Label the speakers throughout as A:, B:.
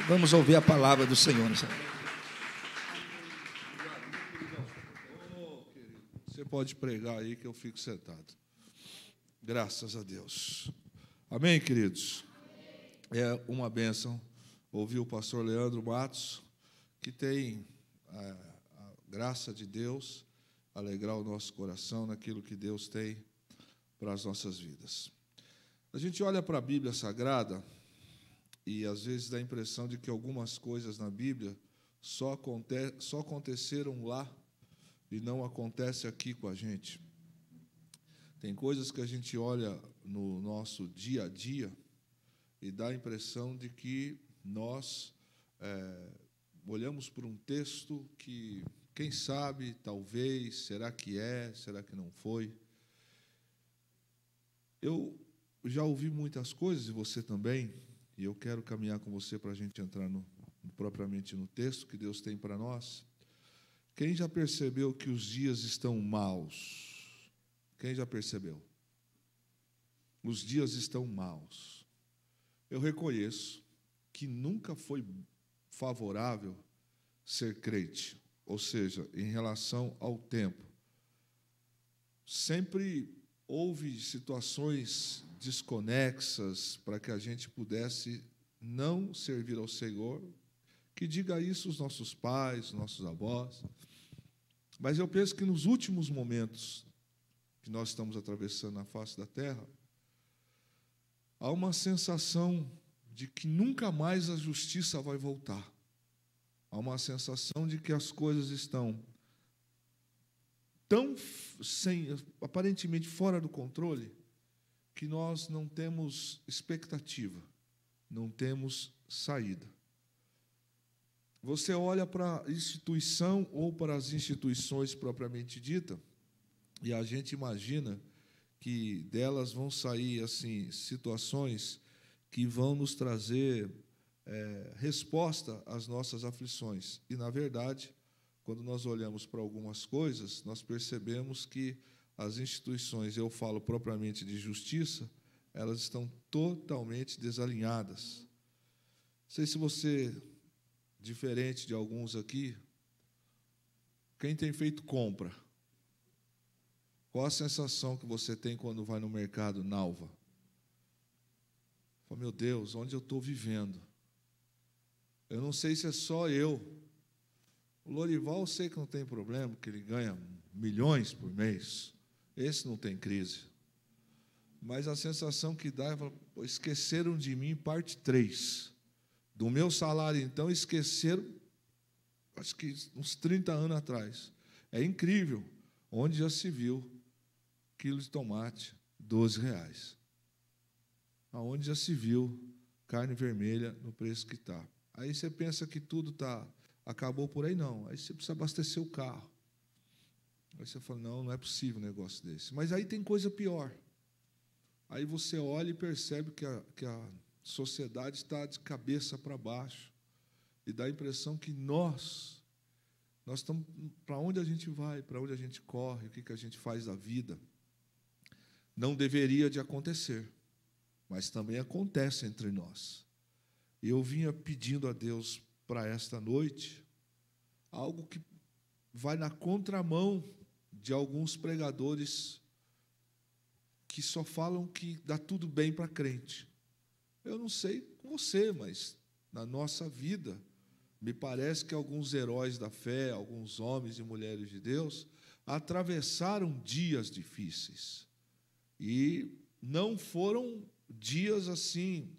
A: Vamos ouvir a palavra do Senhor.
B: Você pode pregar aí que eu fico sentado. Graças a Deus. Amém, queridos? É uma bênção ouvir o pastor Leandro Matos, que tem a graça de Deus alegrar o nosso coração naquilo que Deus tem para as nossas vidas. A gente olha para a Bíblia Sagrada e às vezes dá a impressão de que algumas coisas na Bíblia só aconteceram lá e não acontece aqui com a gente. Tem coisas que a gente olha no nosso dia a dia e dá a impressão de que nós olhamos por um texto que, quem sabe, talvez, será que não foi? Eu já ouvi muitas coisas, e você também, e eu quero caminhar com você para a gente entrar propriamente no texto que Deus tem para nós. Quem já percebeu que os dias estão maus? Quem já percebeu? Os dias estão maus. Eu reconheço que nunca foi favorável ser crente, ou seja, em relação ao tempo. Sempre houve situações desconexas para que a gente pudesse não servir ao Senhor, que diga isso os nossos pais, os nossos avós. Mas eu penso que nos últimos momentos que nós estamos atravessando na face da terra, há uma sensação de que nunca mais a justiça vai voltar. Há uma sensação de que as coisas estão tão aparentemente fora do controle que nós não temos expectativa, não temos saída. Você olha para a instituição ou para as instituições propriamente dita, e a gente imagina que delas vão sair assim situações que vão nos trazer resposta às nossas aflições. E, na verdade, quando nós olhamos para algumas coisas, nós percebemos que as instituições, eu falo propriamente de justiça, elas estão totalmente desalinhadas. Não sei se você, diferente de alguns aqui, quem tem feito compra? Qual a sensação que você tem quando vai no mercado Nalva? Fala, meu Deus, onde eu estou vivendo? Eu não sei se é só eu. O Lorival eu sei que não tem problema, que ele ganha milhões por mês. Esse não tem crise. Mas a sensação que dá é, esqueceram de mim, parte 3. Do meu salário, então, esqueceram, acho que uns 30 anos atrás. É incrível, onde já se viu quilo de tomate, R$12. Aonde já se viu carne vermelha no preço que está. Aí você pensa que tudo acabou por aí, não. Aí você precisa abastecer o carro. Aí você fala, não é possível um negócio desse. Mas aí tem coisa pior. Aí você olha e percebe que a sociedade está de cabeça para baixo. E dá a impressão que nós estamos, para onde a gente vai, para onde a gente corre, o que a gente faz da vida. Não deveria de acontecer, mas também acontece entre nós. E eu vinha pedindo a Deus para esta noite algo que vai na contramão de alguns pregadores que só falam que dá tudo bem para crente. Eu não sei com você, mas na nossa vida, me parece que alguns heróis da fé, alguns homens e mulheres de Deus, atravessaram dias difíceis. E não foram dias assim,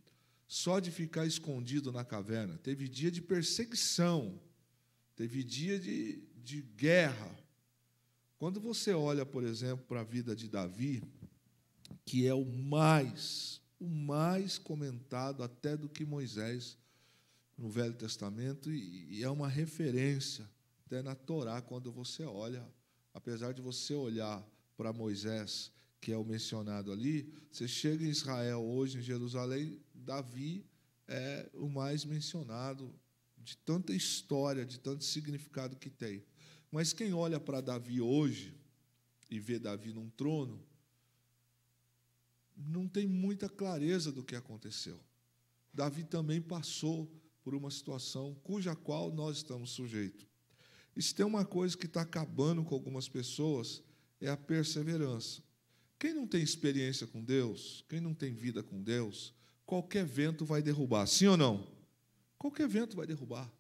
B: só de ficar escondido na caverna. Teve dia de perseguição, teve dia de guerra. Quando você olha, por exemplo, para a vida de Davi, que é o mais comentado até do que Moisés no Velho Testamento, e é uma referência até na Torá, quando você olha, apesar de você olhar para Moisés, que é o mencionado ali, você chega em Israel hoje, em Jerusalém, Davi é o mais mencionado, de tanta história, de tanto significado que tem. Mas quem olha para Davi hoje e vê Davi num trono, não tem muita clareza do que aconteceu. Davi também passou por uma situação cuja qual nós estamos sujeitos. E se tem uma coisa que está acabando com algumas pessoas, é a perseverança. Quem não tem experiência com Deus, quem não tem vida com Deus, qualquer vento vai derrubar, sim ou não? Qualquer vento vai derrubar.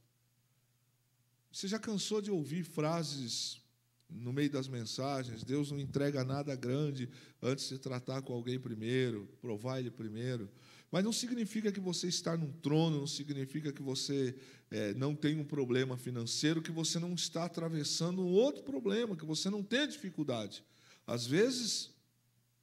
B: Você já cansou de ouvir frases no meio das mensagens? Deus não entrega nada grande antes de tratar com alguém primeiro, provar Ele primeiro. Mas não significa que você está num trono, não significa que você não tem um problema financeiro, que você não está atravessando um outro problema, que você não tem dificuldade. Às vezes,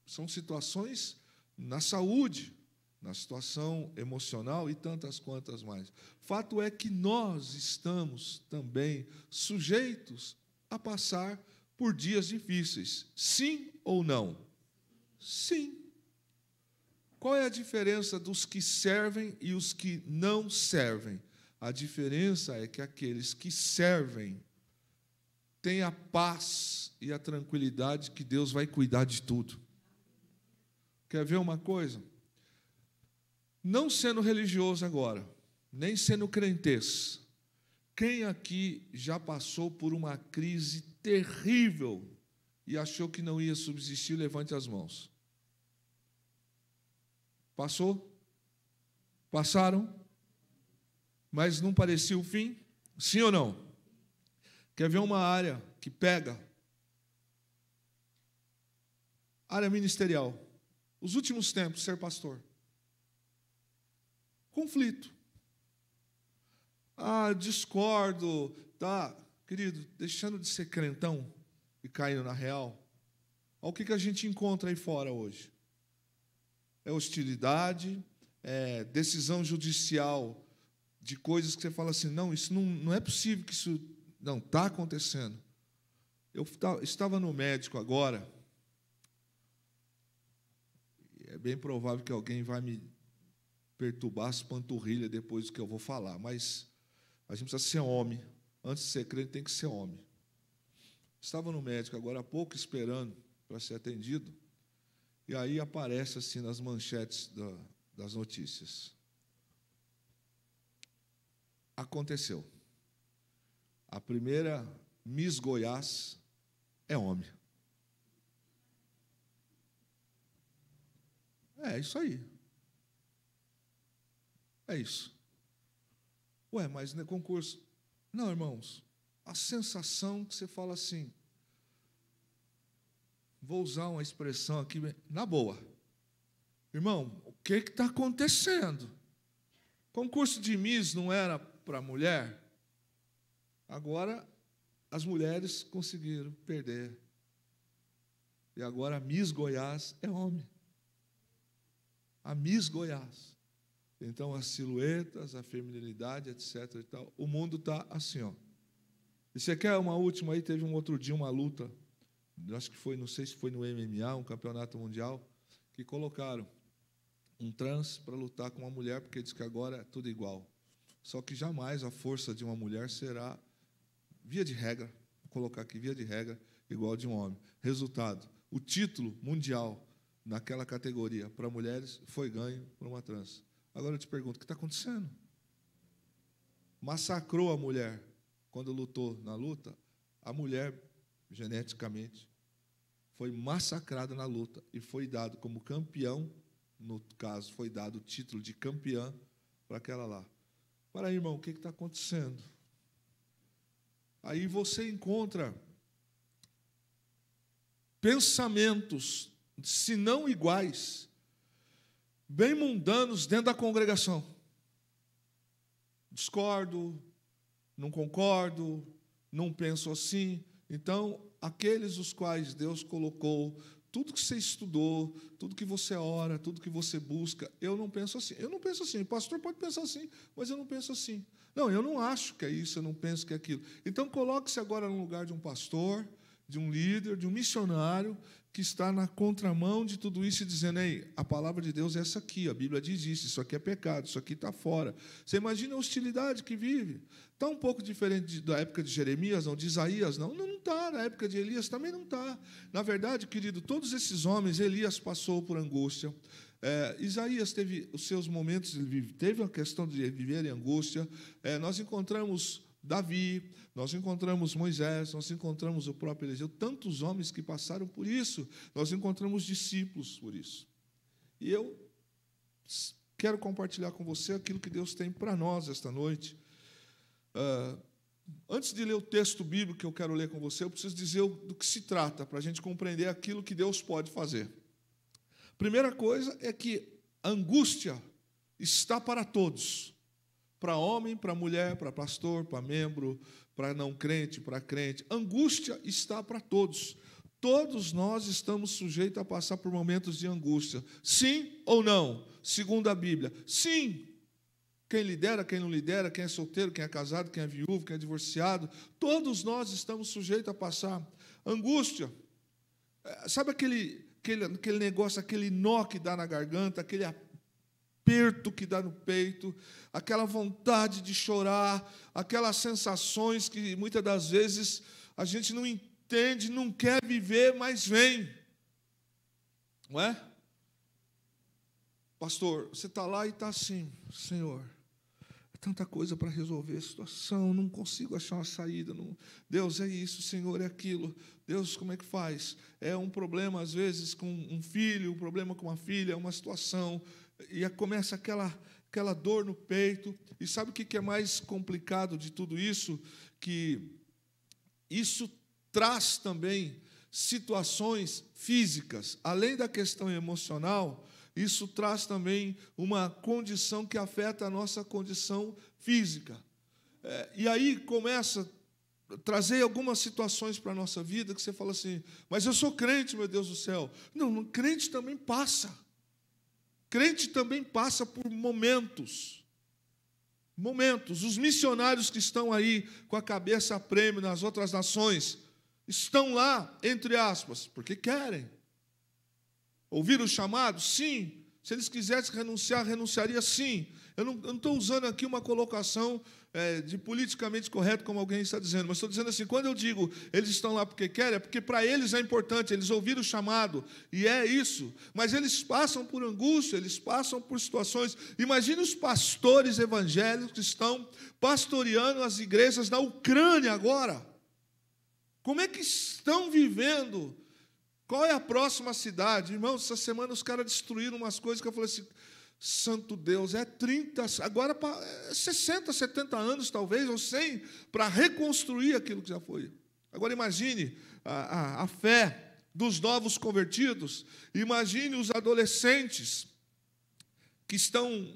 B: são situações na saúde, na situação emocional e tantas quantas mais. Fato é que nós estamos também sujeitos a passar por dias difíceis. Sim ou não? Sim. Qual é a diferença dos que servem e os que não servem? A diferença é que aqueles que servem têm a paz e a tranquilidade que Deus vai cuidar de tudo. Quer ver uma coisa? Não sendo religioso agora, nem sendo crentez, quem aqui já passou por uma crise terrível e achou que não ia subsistir, levante as mãos. Passou? Passaram? Mas não parecia o fim? Sim ou não? Quer ver uma área que pega? Área ministerial. Os últimos tempos, ser pastor. Conflito. Discordo. Tá, querido, deixando de ser crentão e caindo na real. Olha o que a gente encontra aí fora hoje. É hostilidade, é decisão judicial de coisas que você fala assim, não, isso não é possível que isso... Não, está acontecendo. Eu estava no médico agora, é bem provável que alguém vai me perturbar as panturrilhas depois do que eu vou falar, mas a gente precisa ser homem. Antes de ser crente, tem que ser homem. Estava no médico agora há pouco, esperando para ser atendido, e aí aparece assim nas manchetes das notícias. Aconteceu. A primeira Miss Goiás é homem. É isso aí. É isso. Ué, mas no concurso... Não, irmãos, a sensação que você fala assim... Vou usar uma expressão aqui, na boa. Irmão, o que está acontecendo? Concurso de Miss não era para mulher? Agora, as mulheres conseguiram perder. E agora a Miss Goiás é homem. A Miss Goiás. Então, as silhuetas, a feminilidade, etc. E tal, o mundo está assim, ó. E você quer uma última aí? Teve um outro dia uma luta, acho que foi, não sei se foi no MMA, um campeonato mundial, que colocaram um trans para lutar com uma mulher, porque diz que agora é tudo igual. Só que jamais a força de uma mulher será, via de regra, vou colocar aqui, via de regra, igual a de um homem. Resultado, o título mundial naquela categoria para mulheres foi ganho por uma trans. Agora eu te pergunto, o que está acontecendo? Massacrou a mulher quando lutou na luta. A mulher, geneticamente, foi massacrada na luta e foi dado como campeão, no caso, foi dado o título de campeã para aquela lá. Para aí, irmão, o que está acontecendo? Aí você encontra pensamentos, se não iguais, bem mundanos dentro da congregação. Discordo, não concordo, não penso assim. Então, aqueles os quais Deus colocou, tudo que você estudou, tudo que você ora, tudo que você busca, eu não penso assim. Eu não penso assim. O pastor pode pensar assim, mas eu não penso assim. Não, eu não acho que é isso, eu não penso que é aquilo. Então, coloque-se agora no lugar de um pastor, de um líder, de um missionário, que está na contramão de tudo isso e dizendo, ei, a palavra de Deus é essa aqui, a Bíblia diz isso aqui é pecado, isso aqui está fora. Você imagina a hostilidade que vive. Está um pouco diferente da época de Jeremias, não, de Isaías, não. Não está, na época de Elias também não está. Na verdade, querido, todos esses homens, Elias passou por angústia, Isaías teve os seus momentos, teve a questão de viver em angústia. Nós encontramos Davi, nós encontramos Moisés, nós encontramos o próprio Eliseu, tantos homens que passaram por isso, nós encontramos discípulos por isso. E eu quero compartilhar com você aquilo que Deus tem para nós esta noite. Antes de ler o texto bíblico que eu quero ler com você, eu preciso dizer do que se trata, para a gente compreender aquilo que Deus pode fazer. Primeira coisa é que a angústia está para todos, para homem, para mulher, para pastor, para membro, para não crente, para crente. Angústia está para todos. Todos nós estamos sujeitos a passar por momentos de angústia. Sim ou não? Segundo a Bíblia, sim. Quem lidera, quem não lidera, quem é solteiro, quem é casado, quem é viúvo, quem é divorciado, todos nós estamos sujeitos a passar angústia. Sabe aquele negócio, aquele nó que dá na garganta, aquele aperto que dá no peito, aquela vontade de chorar, aquelas sensações que muitas das vezes a gente não entende, não quer viver, mas vem. Não é? Pastor, você está lá e está assim, Senhor, é tanta coisa para resolver a situação, não consigo achar uma saída. Não. Deus, é isso, Senhor, é aquilo. Deus, como é que faz? É um problema, às vezes, com um filho, um problema com uma filha, uma situação, e começa aquela dor no peito. E sabe o que é mais complicado de tudo isso? Que isso traz também situações físicas, além da questão emocional. Isso traz também uma condição que afeta a nossa condição física. E aí começa a trazer algumas situações para a nossa vida que você fala assim, mas eu sou crente, meu Deus do céu. Não, crente também passa. Crente também passa por momentos. Momentos. Os missionários que estão aí com a cabeça a prêmio nas outras nações, estão lá, entre aspas, porque querem. Ouvir o chamado? Sim. Se eles quisessem renunciar, renunciaria sim. Eu não estou usando aqui uma colocação de politicamente correto, como alguém está dizendo, mas estou dizendo assim, quando eu digo eles estão lá porque querem, é porque para eles é importante, eles ouviram o chamado, e é isso. Mas eles passam por angústia, eles passam por situações. Imagine os pastores evangélicos que estão pastoreando as igrejas na Ucrânia agora. Como é que estão vivendo? Qual é a próxima cidade? Irmãos, essa semana os caras destruíram umas coisas que eu falei assim, santo Deus, 30, agora 60, 70 anos talvez, ou 100, para reconstruir aquilo que já foi. Agora imagine a fé dos novos convertidos, imagine os adolescentes que estão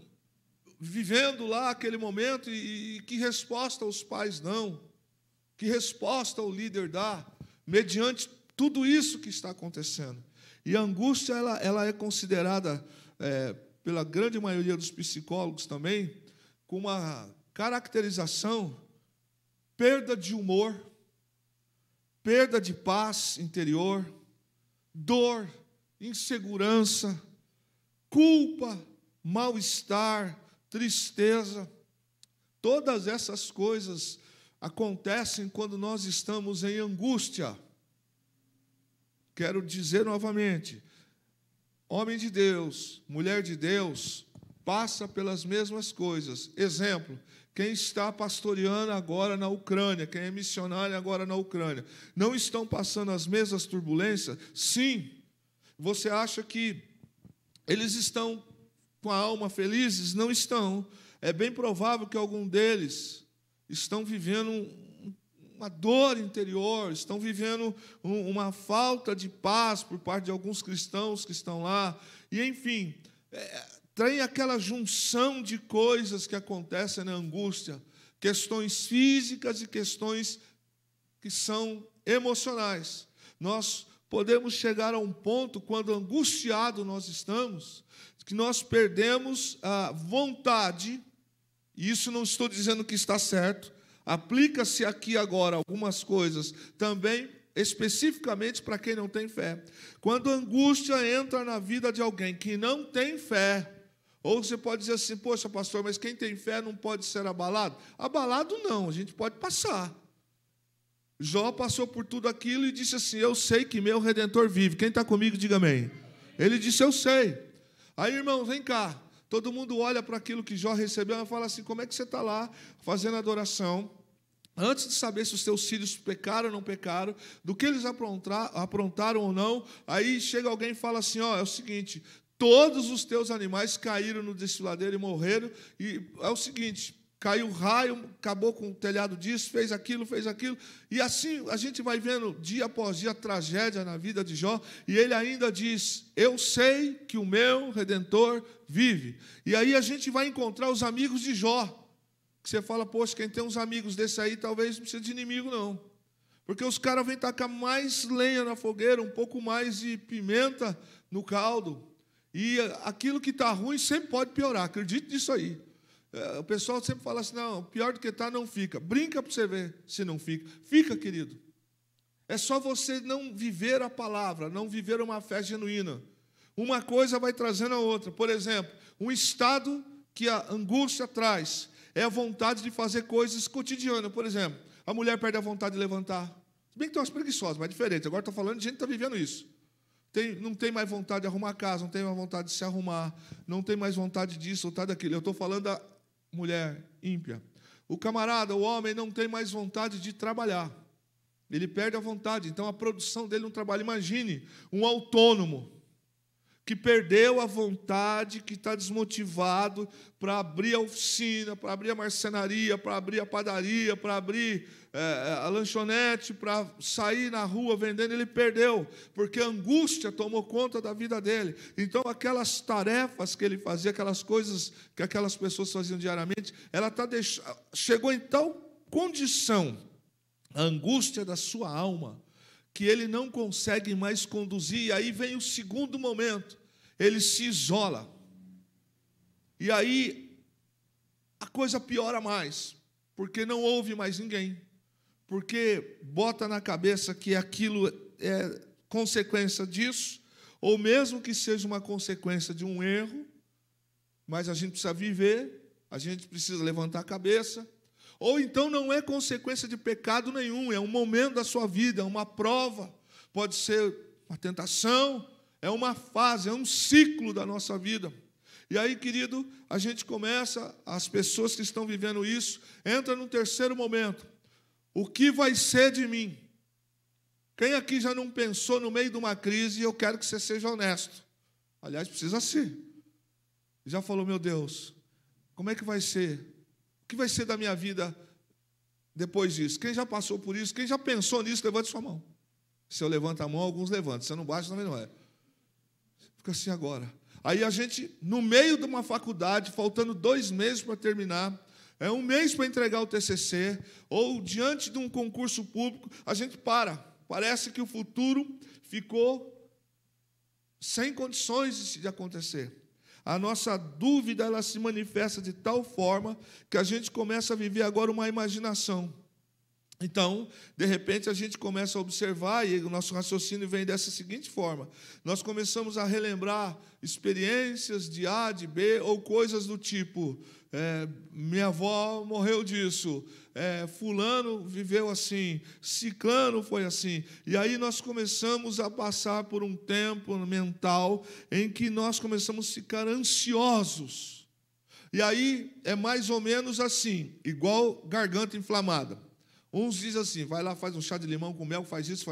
B: vivendo lá aquele momento e que resposta os pais dão, que resposta o líder dá, mediante tudo isso que está acontecendo. E a angústia ela é considerada, pela grande maioria dos psicólogos também, com uma caracterização, perda de humor, perda de paz interior, dor, insegurança, culpa, mal-estar, tristeza. Todas essas coisas acontecem quando nós estamos em angústia. Quero dizer novamente, homem de Deus, mulher de Deus, passa pelas mesmas coisas. Exemplo, quem está pastoreando agora na Ucrânia, quem é missionário agora na Ucrânia, não estão passando as mesmas turbulências? Sim. Você acha que eles estão com a alma felizes? Não estão. É bem provável que algum deles estão vivendo uma dor interior, estão vivendo uma falta de paz por parte de alguns cristãos que estão lá. E, enfim, tem aquela junção de coisas que acontecem na angústia, questões físicas e questões que são emocionais. Nós podemos chegar a um ponto, quando angustiado nós estamos, que nós perdemos a vontade, e isso não estou dizendo que está certo, aplica-se aqui agora algumas coisas também, especificamente para quem não tem fé. Quando a angústia entra na vida de alguém que não tem fé, ou você pode dizer assim, poxa, pastor, mas quem tem fé não pode ser abalado? Abalado não, a gente pode passar. Jó passou por tudo aquilo e disse assim, eu sei que meu Redentor vive. Quem está comigo, diga amém. Ele disse, eu sei. Aí, irmãos, vem cá. Todo mundo olha para aquilo que Jó recebeu e fala assim, como é que você está lá fazendo adoração, antes de saber se os teus filhos pecaram ou não pecaram, do que eles aprontaram ou não, aí chega alguém e fala assim, ó, é o seguinte, todos os teus animais caíram no desfiladeiro e morreram, e é o seguinte, caiu raio, acabou com o telhado disso, fez aquilo, e assim a gente vai vendo dia após dia tragédia na vida de Jó, e ele ainda diz, eu sei que o meu Redentor vive. E aí a gente vai encontrar os amigos de Jó, que você fala, poxa, quem tem uns amigos desse aí, talvez não precisa de inimigo, não. Porque os caras vêm tacar mais lenha na fogueira, um pouco mais de pimenta no caldo, e aquilo que está ruim sempre pode piorar, acredite nisso aí. O pessoal sempre fala assim, não, pior do que está não fica. Brinca para você ver se não fica. Fica, querido. É só você não viver a palavra, não viver uma fé genuína. Uma coisa vai trazendo a outra. Por exemplo, um estado que a angústia traz é a vontade de fazer coisas cotidianas. Por exemplo, a mulher perde a vontade de levantar. Se bem que tem umas preguiçosas, mas é diferente. Agora estou falando de gente que está vivendo isso. Não tem mais vontade de arrumar a casa, não tem mais vontade de se arrumar, não tem mais vontade disso ou tal daquilo. Eu estou falando da mulher ímpia. O camarada, o homem, não tem mais vontade de trabalhar. Ele perde a vontade. Então, a produção dele não trabalha. Imagine um autônomo que perdeu a vontade, que está desmotivado para abrir a oficina, para abrir a marcenaria, para abrir a padaria, para abrir a lanchonete, para sair na rua vendendo, ele perdeu, porque a angústia tomou conta da vida dele. Então, aquelas tarefas que ele fazia, aquelas coisas que aquelas pessoas faziam diariamente, ela chegou em tal condição, a angústia da sua alma, que ele não consegue mais conduzir, e aí vem o segundo momento, ele se isola, e aí a coisa piora mais, porque não ouve mais ninguém, porque bota na cabeça que aquilo é consequência disso, ou mesmo que seja uma consequência de um erro, mas a gente precisa viver, a gente precisa levantar a cabeça, ou então não é consequência de pecado nenhum, é um momento da sua vida, é uma prova, pode ser uma tentação, é uma fase, é um ciclo da nossa vida. E aí, querido, a gente começa, as pessoas que estão vivendo isso, entra no terceiro momento. O que vai ser de mim? Quem aqui já não pensou no meio de uma crise, e eu quero que você seja honesto? Aliás, precisa ser. Já falou, meu Deus, como é que vai ser? O que vai ser da minha vida depois disso? Quem já passou por isso? Quem já pensou nisso, levante sua mão. Se eu levanto a mão, alguns levantam. Se eu não baixo, também não é. Fica assim agora. Aí a gente, no meio de uma faculdade, faltando 2 meses para terminar, 1 mês para entregar o TCC, ou diante de um concurso público, a gente para. Parece que o futuro ficou sem condições de acontecer. A nossa dúvida, ela se manifesta de tal forma que a gente começa a viver agora uma imaginação. Então, de repente, a gente começa a observar, e o nosso raciocínio vem dessa seguinte forma. Nós começamos a relembrar experiências de A, de B, ou coisas do tipo, minha avó morreu disso, fulano viveu assim, ciclano foi assim. E aí nós começamos a passar por um tempo mental em que nós começamos a ficar ansiosos. E aí é mais ou menos assim, igual garganta inflamada. Uns dizem assim, vai lá, faz um chá de limão com mel, faz isso.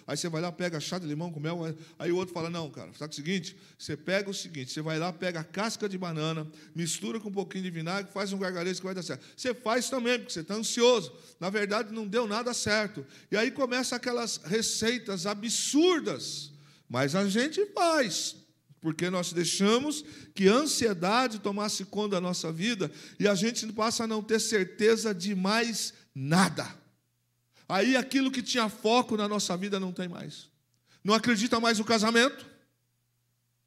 B: Aí você vai lá, pega chá de limão com mel. Aí o outro fala, não, cara, sabe o seguinte? Você pega o seguinte, você vai lá, pega a casca de banana, mistura com um pouquinho de vinagre, faz um gargarejo que vai dar certo. Você faz também, porque você está ansioso. Na verdade, não deu nada certo. E aí começam aquelas receitas absurdas. Mas a gente faz, porque nós deixamos que a ansiedade tomasse conta da nossa vida e a gente passa a não ter certeza de mais nada. Aí aquilo que tinha foco na nossa vida não tem mais. Não acredita mais no casamento.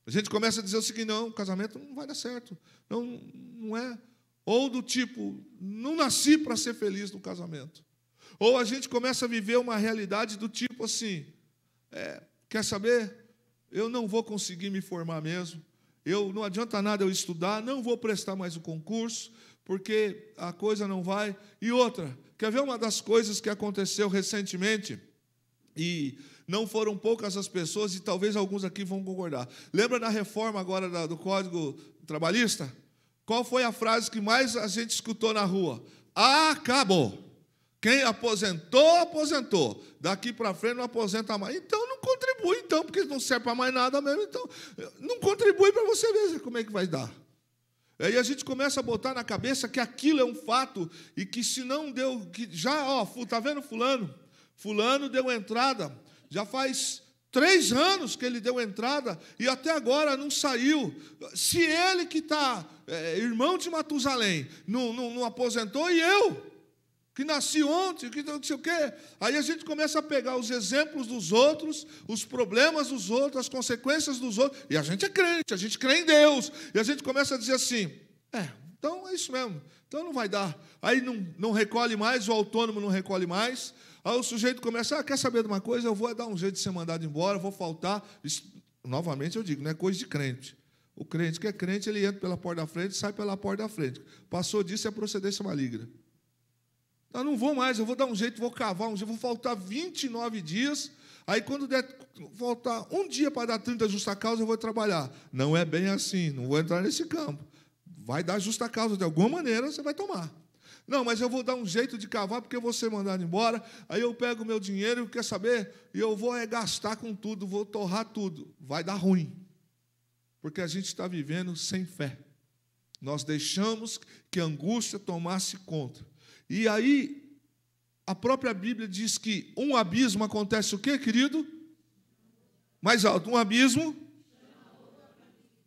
B: A gente começa a dizer o seguinte, não, o casamento não vai dar certo. Não é. Ou do tipo, não nasci para ser feliz no casamento. Ou a gente começa a viver uma realidade do tipo assim, quer saber? Eu não vou conseguir me formar mesmo. Não adianta nada eu estudar, não vou prestar mais o concurso, porque a coisa não vai. E outra, quer ver uma das coisas que aconteceu recentemente? E não foram poucas as pessoas, e talvez alguns aqui vão concordar. Lembra da reforma agora do Código Trabalhista? Qual foi a frase que mais a gente escutou na rua? Acabou. Quem aposentou, aposentou. Daqui para frente não aposenta mais. Então não contribui, então, porque não serve para mais nada mesmo. Então, não contribui para você ver como é que vai dar. Aí a gente começa a botar na cabeça que aquilo é um fato e que se não deu, que já, está vendo fulano? Fulano deu entrada, já faz 3 anos que ele deu entrada e até agora não saiu. Se ele que está, irmão de Matusalém, não aposentou, e eu, que nasci ontem, que não sei o quê. Aí a gente começa a pegar os exemplos dos outros, os problemas dos outros, as consequências dos outros, e a gente é crente, a gente crê em Deus, e a gente começa a dizer assim, então é isso mesmo, então não vai dar. Aí não recolhe mais, o autônomo não recolhe mais, aí o sujeito começa, quer saber de uma coisa? Eu vou dar um jeito de ser mandado embora, vou faltar. Isso, novamente eu digo, não é coisa de crente. O crente que é crente, ele entra pela porta da frente, sai pela porta da frente. Passou disso, é procedência maligna. Eu não vou mais, eu vou dar um jeito, vou cavar um jeito, vou faltar 29 dias, aí quando faltar um dia para dar 30 justa causa, eu vou trabalhar. Não é bem assim, não vou entrar nesse campo. Vai dar justa causa, de alguma maneira você vai tomar. Não, mas eu vou dar um jeito de cavar, porque eu vou ser mandado embora, aí eu pego o meu dinheiro, quer saber? E eu vou gastar com tudo, vou torrar tudo. Vai dar ruim, porque a gente está vivendo sem fé. Nós deixamos que a angústia tomasse conta. E aí, a própria Bíblia diz que um abismo acontece o quê, querido? Mais alto, um abismo.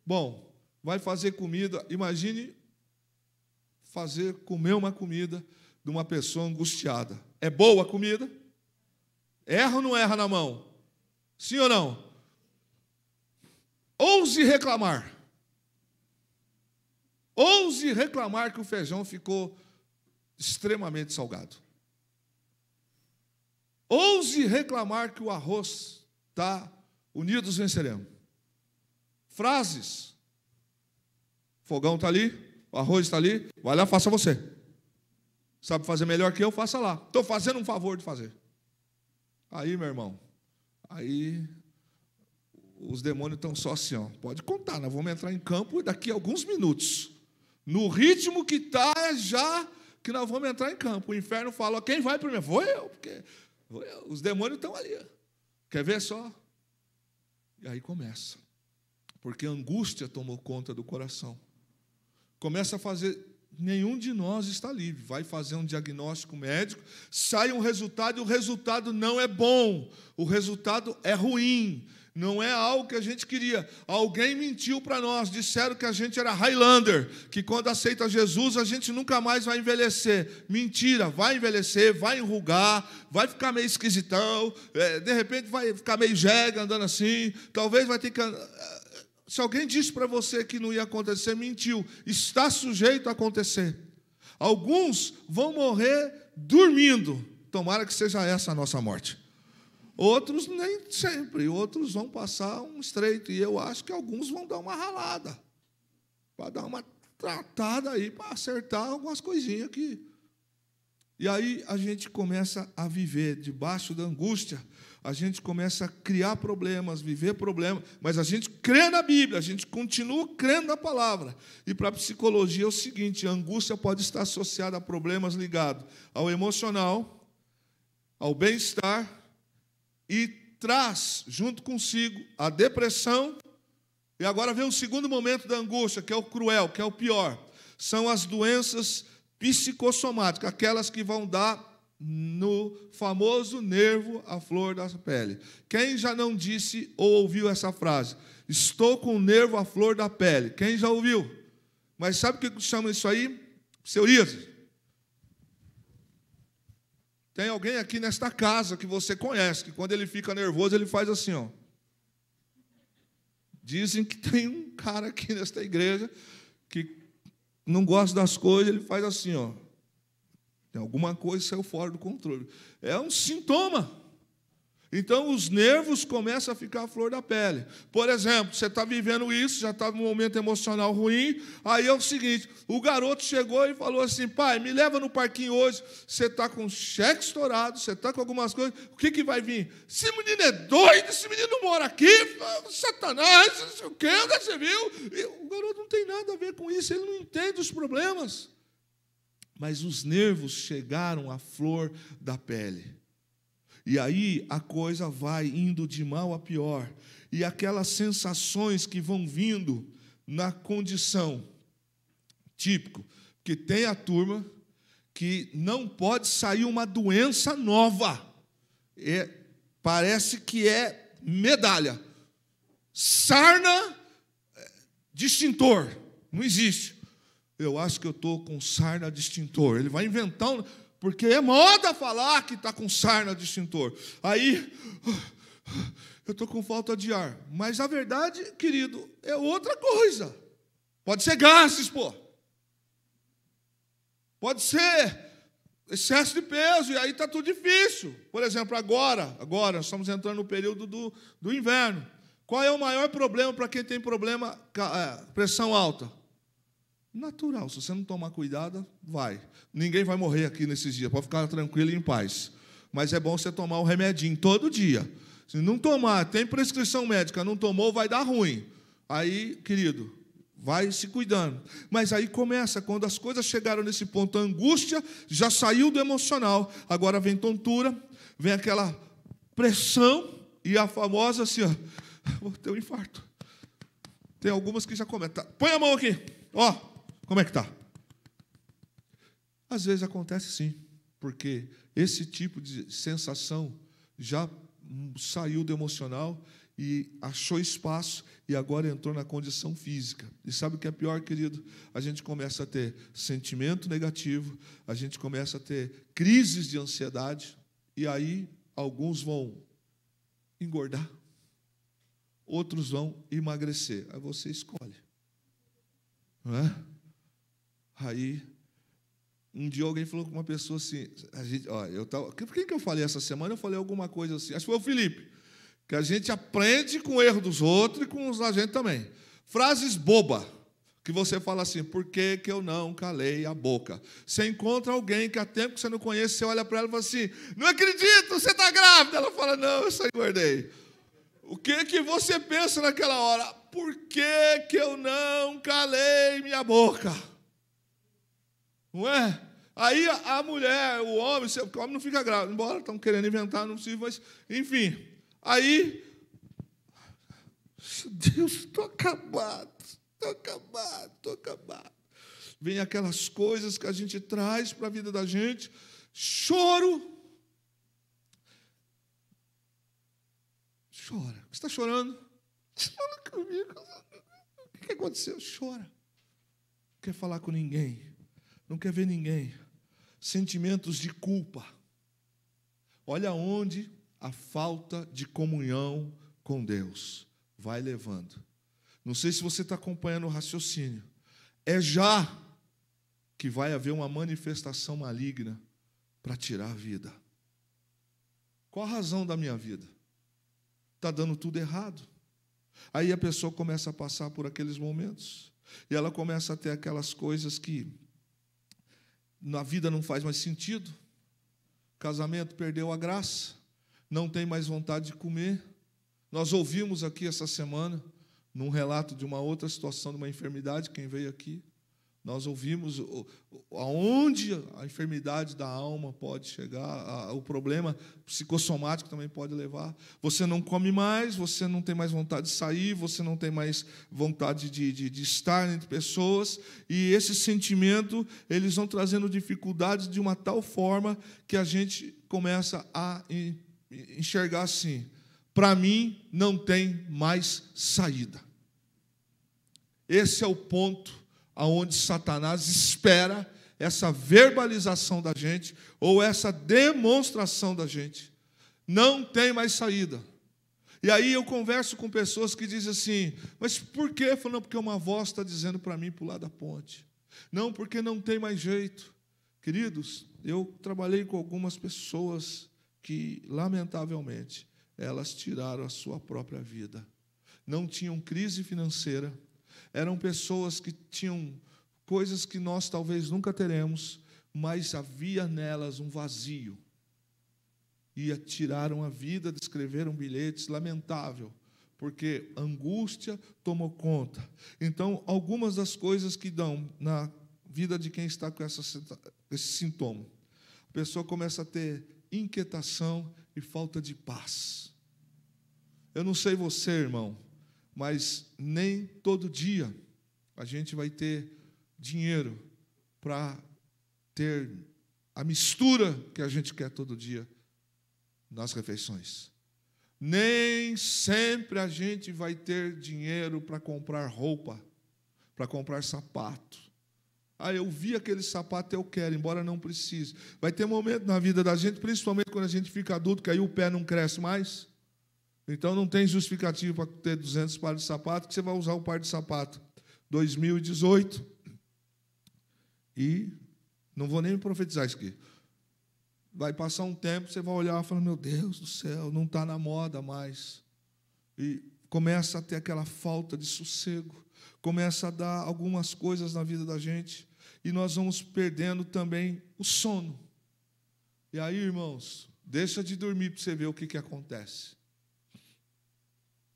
B: Bom, vai fazer comida, imagine comer uma comida de uma pessoa angustiada. É boa a comida? Erra ou não erra na mão? Sim ou não? Ouse reclamar. Ouse reclamar que o feijão ficou extremamente salgado. Ouse reclamar que o arroz está unidos venceremos. Frases. Fogão está ali, o arroz está ali, vai lá, faça você. Sabe fazer melhor que eu? Faça lá. Estou fazendo um favor de fazer. Aí, meu irmão, aí os demônios estão só assim, pode contar, nós vamos entrar em campo daqui a alguns minutos. No ritmo que está, já que nós vamos entrar em campo. O inferno fala, quem vai primeiro? Vou eu, porque os demônios estão ali. Quer ver só? E aí começa. Porque a angústia tomou conta do coração. Começa a fazer, nenhum de nós está livre. Vai fazer um diagnóstico médico, sai um resultado, e o resultado não é bom. O resultado é ruim. Não é algo que a gente queria. Alguém mentiu para nós, disseram que a gente era Highlander, que quando aceita Jesus a gente nunca mais vai envelhecer. Mentira, vai envelhecer, vai enrugar, vai ficar meio esquisitão, de repente vai ficar meio jega andando assim, talvez vai ter que... Se alguém disse para você que não ia acontecer, mentiu. Está sujeito a acontecer. Alguns vão morrer dormindo. Tomara que seja essa a nossa morte. Outros nem sempre, outros vão passar um estreito, e eu acho que alguns vão dar uma ralada, para dar uma tratada aí, para acertar algumas coisinhas aqui. E aí a gente começa a viver debaixo da angústia, a gente começa a criar problemas, viver problemas, mas a gente crê na Bíblia, a gente continua crendo na palavra. E para a psicologia é o seguinte, a angústia pode estar associada a problemas ligados ao emocional, ao bem-estar, e traz, junto consigo, a depressão. E agora vem o segundo momento da angústia, que é o cruel, que é o pior. São as doenças psicossomáticas, aquelas que vão dar no famoso nervo à flor da pele. Quem já não disse ou ouviu essa frase? Estou com o nervo à flor da pele. Quem já ouviu? Mas sabe o que chama isso aí? Psoríase. Tem alguém aqui nesta casa que você conhece, que quando ele fica nervoso, ele faz assim, Dizem que tem um cara aqui nesta igreja que não gosta das coisas, ele faz assim, Tem alguma coisa que saiu fora do controle. É um sintoma. Então, os nervos começam a ficar à flor da pele. Por exemplo, você está vivendo isso, já está num momento emocional ruim, aí é o seguinte, o garoto chegou e falou assim, pai, me leva no parquinho hoje, você está com o cheque estourado, você está com algumas coisas, o que vai vir? Esse menino é doido, esse menino não mora aqui, Satanás, não sei o quê, onde você viu? E o garoto não tem nada a ver com isso, ele não entende os problemas. Mas os nervos chegaram à flor da pele. E aí a coisa vai indo de mal a pior. E aquelas sensações que vão vindo na condição típico, que tem a turma que não pode sair uma doença nova. Parece que é medalha. Sarna de extintor. Não existe. Eu acho que eu estou com sarna de extintor. Ele vai inventar porque é moda falar que está com sarna de extintor. Aí, eu estou com falta de ar. Mas a verdade, querido, é outra coisa. Pode ser gases, pô. Pode ser excesso de peso, e aí está tudo difícil. Por exemplo, agora nós estamos entrando no período do inverno. Qual é o maior problema para quem tem pressão alta? Natural, se você não tomar cuidado, vai. Ninguém vai morrer aqui nesses dias, pode ficar tranquilo e em paz. Mas é bom você tomar o remedinho todo dia. Se não tomar, tem prescrição médica, não tomou, vai dar ruim. Aí, querido, vai se cuidando. Mas aí começa, quando as coisas chegaram nesse ponto, a angústia já saiu do emocional, agora vem tontura, vem aquela pressão, e a famosa assim, ó, vou ter um infarto. Tem algumas que já comentam. Põe a mão aqui, ó. Como é que está? Às vezes acontece sim, porque esse tipo de sensação já saiu do emocional e achou espaço e agora entrou na condição física. E sabe o que é pior, querido? A gente começa a ter sentimento negativo, a gente começa a ter crises de ansiedade, e aí alguns vão engordar, outros vão emagrecer. Aí você escolhe. Não é? Aí, um dia alguém falou com uma pessoa assim, quem que eu falei essa semana? Eu falei alguma coisa assim, acho que foi o Felipe, que a gente aprende com o erro dos outros e com os da gente também. Frases bobas, que você fala assim, por que eu não calei a boca? Você encontra alguém que há tempo que você não conhece, você olha para ela e fala assim, não acredito, você está grávida. Ela fala, não, eu só engordei. O que você pensa naquela hora? Por que eu não calei minha boca? Não é? Aí a mulher, o homem não fica grávido, embora estão querendo inventar, não precisa, mas, enfim. Aí, Deus, estou acabado. Vem aquelas coisas que a gente traz para a vida da gente, choro. Chora. Você está chorando? Fala comigo. O que aconteceu? Chora. Não quer falar com ninguém. Não quer ver ninguém. Sentimentos de culpa. Olha onde a falta de comunhão com Deus vai levando. Não sei se você está acompanhando o raciocínio. É já que vai haver uma manifestação maligna para tirar a vida. Qual a razão da minha vida? Está dando tudo errado. Aí a pessoa começa a passar por aqueles momentos. E ela começa a ter aquelas coisas que na vida não faz mais sentido. O casamento perdeu a graça. Não tem mais vontade de comer. Nós ouvimos aqui essa semana, num relato de uma outra situação, de uma enfermidade, quem veio aqui, nós ouvimos aonde a enfermidade da alma pode chegar, o problema psicossomático também pode levar. Você não come mais, você não tem mais vontade de sair, você não tem mais vontade de estar entre pessoas, e esse sentimento, eles vão trazendo dificuldades de uma tal forma que a gente começa a enxergar assim, para mim não tem mais saída. Esse é o ponto aonde Satanás espera essa verbalização da gente, ou essa demonstração da gente. Não tem mais saída. E aí eu converso com pessoas que dizem assim, mas por quê? Eu falo, não, porque uma voz está dizendo para mim pular da ponte. Não, porque não tem mais jeito. Queridos, eu trabalhei com algumas pessoas que, lamentavelmente, elas tiraram a sua própria vida. Não tinham crise financeira, eram pessoas que tinham coisas que nós talvez nunca teremos, mas havia nelas um vazio. E tiraram a vida, escreveram bilhetes, lamentável, porque angústia tomou conta. Então, algumas das coisas que dão na vida de quem está com esse sintoma, a pessoa começa a ter inquietação e falta de paz. Eu não sei você, irmão, mas nem todo dia a gente vai ter dinheiro para ter a mistura que a gente quer todo dia nas refeições. Nem sempre a gente vai ter dinheiro para comprar roupa, para comprar sapato. Eu vi aquele sapato, eu quero, embora não precise. Vai ter momento na vida da gente, principalmente quando a gente fica adulto, que aí o pé não cresce mais. Então não tem justificativo para ter 200 pares de sapato, que você vai usar o par de sapato 2018. E não vou nem profetizar isso aqui. Vai passar um tempo, você vai olhar e falar, meu Deus do céu, não está na moda mais. E começa a ter aquela falta de sossego, começa a dar algumas coisas na vida da gente, e nós vamos perdendo também o sono. E aí, irmãos, deixa de dormir para você ver o que acontece.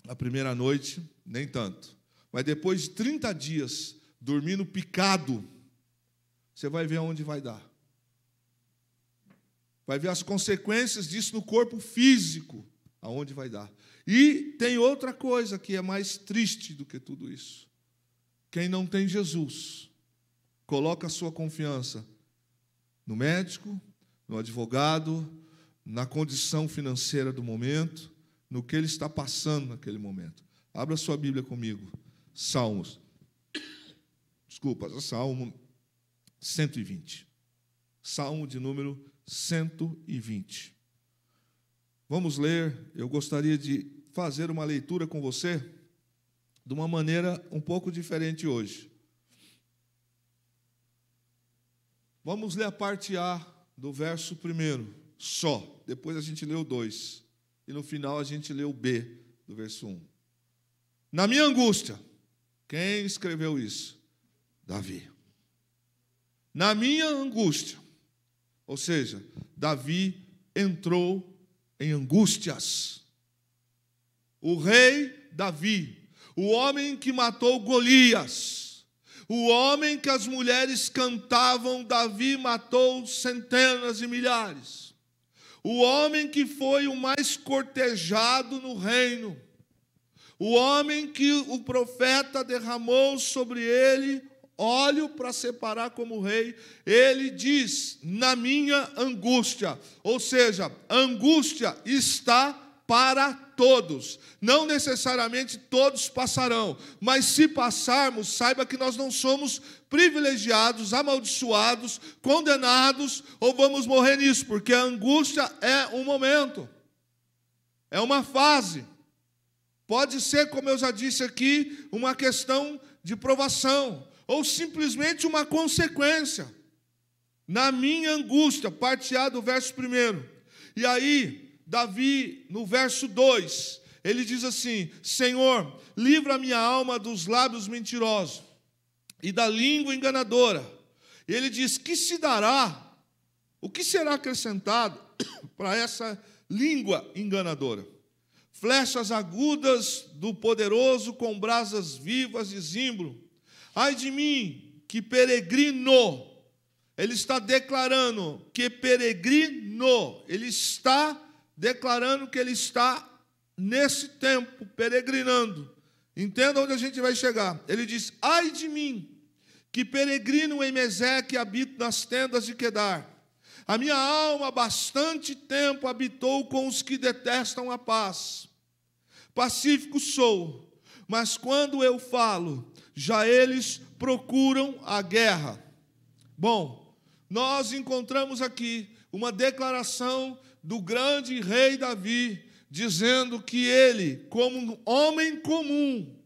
B: A primeira noite, nem tanto. Mas depois de 30 dias, dormindo picado, você vai ver aonde vai dar. Vai ver as consequências disso no corpo físico, aonde vai dar. E tem outra coisa que é mais triste do que tudo isso. Quem não tem Jesus, coloca a sua confiança no médico, no advogado, na condição financeira do momento, no que ele está passando naquele momento. Abra sua Bíblia comigo. Salmo 120. Salmo de número 120. Vamos ler. Eu gostaria de fazer uma leitura com você de uma maneira um pouco diferente hoje. Vamos ler a parte A do verso 1 só. Depois a gente lê o 2. E no final a gente lê o B do verso 1. Na minha angústia. Quem escreveu isso? Davi. Na minha angústia. Ou seja, Davi entrou em angústias. O rei Davi, o homem que matou Golias, o homem que as mulheres cantavam, Davi matou centenas de milhares. O homem que foi o mais cortejado no reino. O homem que o profeta derramou sobre ele óleo para separar como rei, ele diz, na minha angústia. Ou seja, a angústia está para todos. Não necessariamente todos passarão, mas se passarmos, saiba que nós não somos privilegiados, amaldiçoados, condenados, ou vamos morrer nisso, porque a angústia é um momento, é uma fase. Pode ser, como eu já disse aqui, uma questão de provação, ou simplesmente uma consequência. Na minha angústia, parte A do verso 1. E aí, Davi, no verso 2, ele diz assim, Senhor, livra a minha alma dos lábios mentirosos e da língua enganadora. E ele diz, que se dará, o que será acrescentado para essa língua enganadora? Flechas agudas do poderoso com brasas vivas de zimbro. Ai de mim, que peregrino. Ele está declarando que peregrino. Ele está declarando que ele está nesse tempo peregrinando. Entenda onde a gente vai chegar. Ele diz, ai de mim, que peregrino em Meseque habito nas tendas de Quedar. A minha alma bastante tempo habitou com os que detestam a paz. Pacífico sou, mas quando eu falo, já eles procuram a guerra. Bom, nós encontramos aqui uma declaração do grande rei Davi, dizendo que ele, como um homem comum,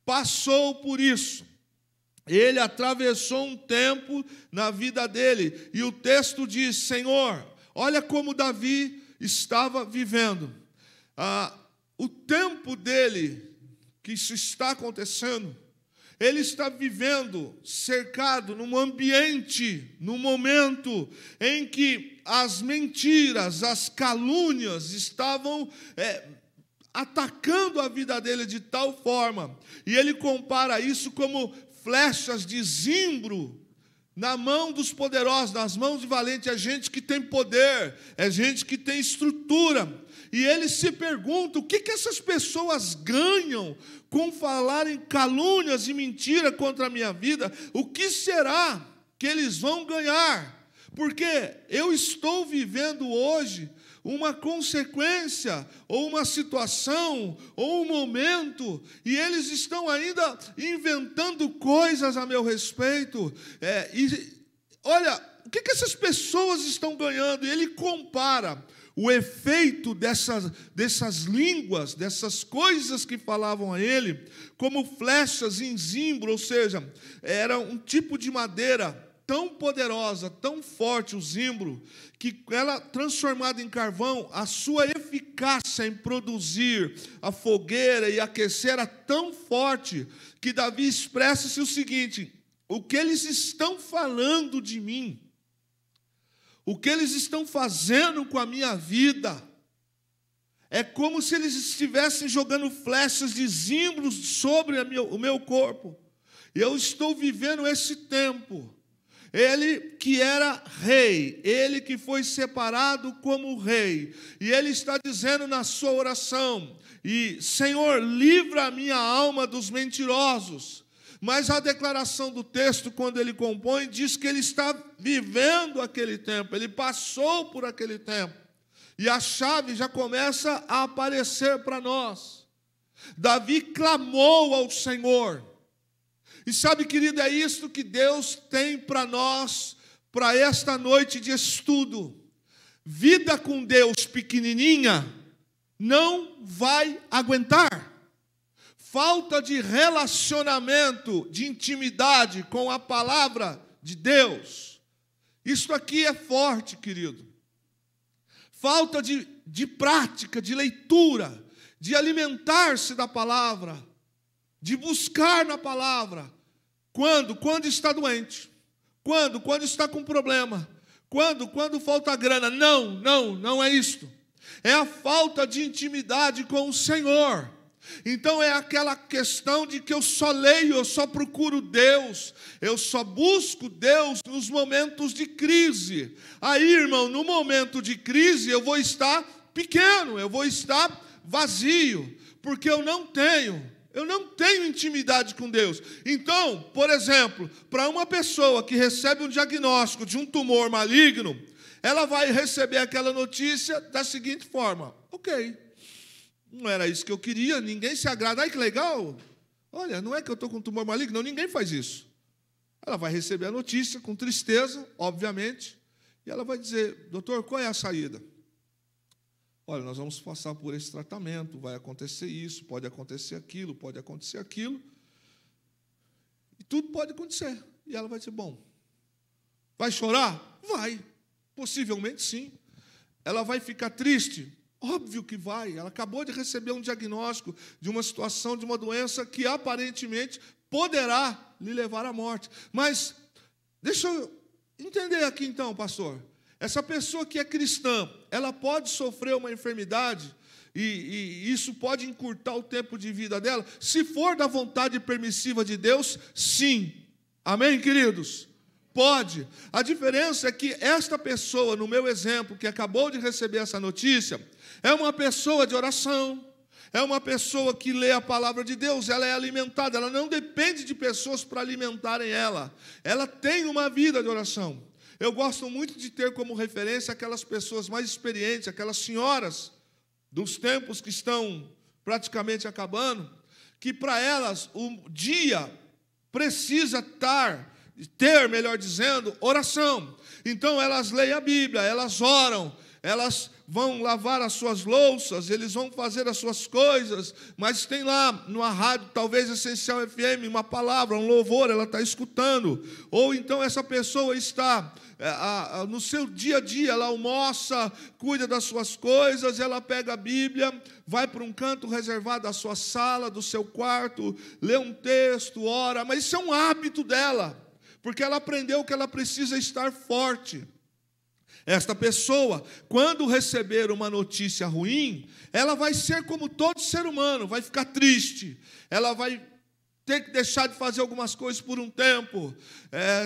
B: passou por isso. Ele atravessou um tempo na vida dele, e o texto diz, Senhor, olha como Davi estava vivendo. o tempo dele, que isso está acontecendo, ele está vivendo cercado num ambiente, num momento em que as mentiras, as calúnias estavam atacando a vida dele de tal forma, e ele compara isso como flechas de zimbro na mão dos poderosos, nas mãos de valente. É gente que tem poder, é gente que tem estrutura. E ele se pergunta: o que essas pessoas ganham com falar em calúnias e mentira contra a minha vida? O que será que eles vão ganhar? Porque eu estou vivendo hoje uma consequência, ou uma situação, ou um momento, e eles estão ainda inventando coisas a meu respeito. Olha, o que essas pessoas estão ganhando? E ele compara o efeito dessas línguas, dessas coisas que falavam a ele, como flechas em zimbro, ou seja, era um tipo de madeira tão poderosa, tão forte, o zimbro, que ela, transformada em carvão, a sua eficácia em produzir a fogueira e aquecer era tão forte, que Davi expressa-se o seguinte: o que eles estão falando de mim, o que eles estão fazendo com a minha vida, é como se eles estivessem jogando flechas de zimbros sobre o meu corpo. Eu estou vivendo esse tempo. Ele que era rei, ele que foi separado como rei, e ele está dizendo na sua oração: Senhor, livra a minha alma dos mentirosos. Mas a declaração do texto, quando ele compõe, diz que ele está vivendo aquele tempo, ele passou por aquele tempo, e a chave já começa a aparecer para nós. Davi clamou ao Senhor. E sabe, querido, é isso que Deus tem para nós, para esta noite de estudo. Vida com Deus pequenininha não vai aguentar. Falta de relacionamento, de intimidade com a palavra de Deus. Isso aqui é forte, querido. Falta de prática, de leitura, de alimentar-se da palavra, de buscar na palavra. Quando? Quando está doente. Quando? Quando está com problema. Quando? Quando falta grana. Não é isto. É a falta de intimidade com o Senhor. Então é aquela questão de que eu só leio, eu só procuro Deus, eu só busco Deus nos momentos de crise. Aí, irmão, no momento de crise eu vou estar pequeno, eu vou estar vazio, porque eu não tenho intimidade com Deus. Então, por exemplo, para uma pessoa que recebe um diagnóstico de um tumor maligno, ela vai receber aquela notícia da seguinte forma: ok, não era isso que eu queria, ninguém se agrada, ai que legal, olha, não é que eu estou com um tumor maligno, não, ninguém faz isso. Ela vai receber a notícia com tristeza, obviamente, e ela vai dizer: doutor, qual é a saída? Olha, nós vamos passar por esse tratamento, vai acontecer isso, pode acontecer aquilo, e tudo pode acontecer. E ela vai dizer: bom, vai chorar? Vai, possivelmente sim. Ela vai ficar triste? Óbvio que vai. Ela acabou de receber um diagnóstico de uma situação, de uma doença que aparentemente poderá lhe levar à morte. Mas, deixa eu entender aqui então, pastor. Essa pessoa que é cristã, ela pode sofrer uma enfermidade e isso pode encurtar o tempo de vida dela? Se for da vontade permissiva de Deus, sim. Amém, queridos? Pode. A diferença é que esta pessoa, no meu exemplo, que acabou de receber essa notícia, é uma pessoa de oração, é uma pessoa que lê a palavra de Deus, ela é alimentada, ela não depende de pessoas para alimentarem ela. Ela tem uma vida de oração. Eu gosto muito de ter como referência aquelas pessoas mais experientes, aquelas senhoras dos tempos que estão praticamente acabando, que para elas o dia precisa ter, melhor dizendo, oração. Então elas leem a Bíblia, elas oram, elas vão lavar as suas louças, eles vão fazer as suas coisas, mas tem lá numa rádio, talvez Essencial FM, uma palavra, um louvor, ela está escutando. Ou então essa pessoa está no seu dia a dia, ela almoça, cuida das suas coisas, ela pega a Bíblia, vai para um canto reservado da sua sala, do seu quarto, lê um texto, ora, mas isso é um hábito dela, porque ela aprendeu que ela precisa estar forte. Esta pessoa, quando receber uma notícia ruim, ela vai ser como todo ser humano, vai ficar triste, ela vai ter que deixar de fazer algumas coisas por um tempo.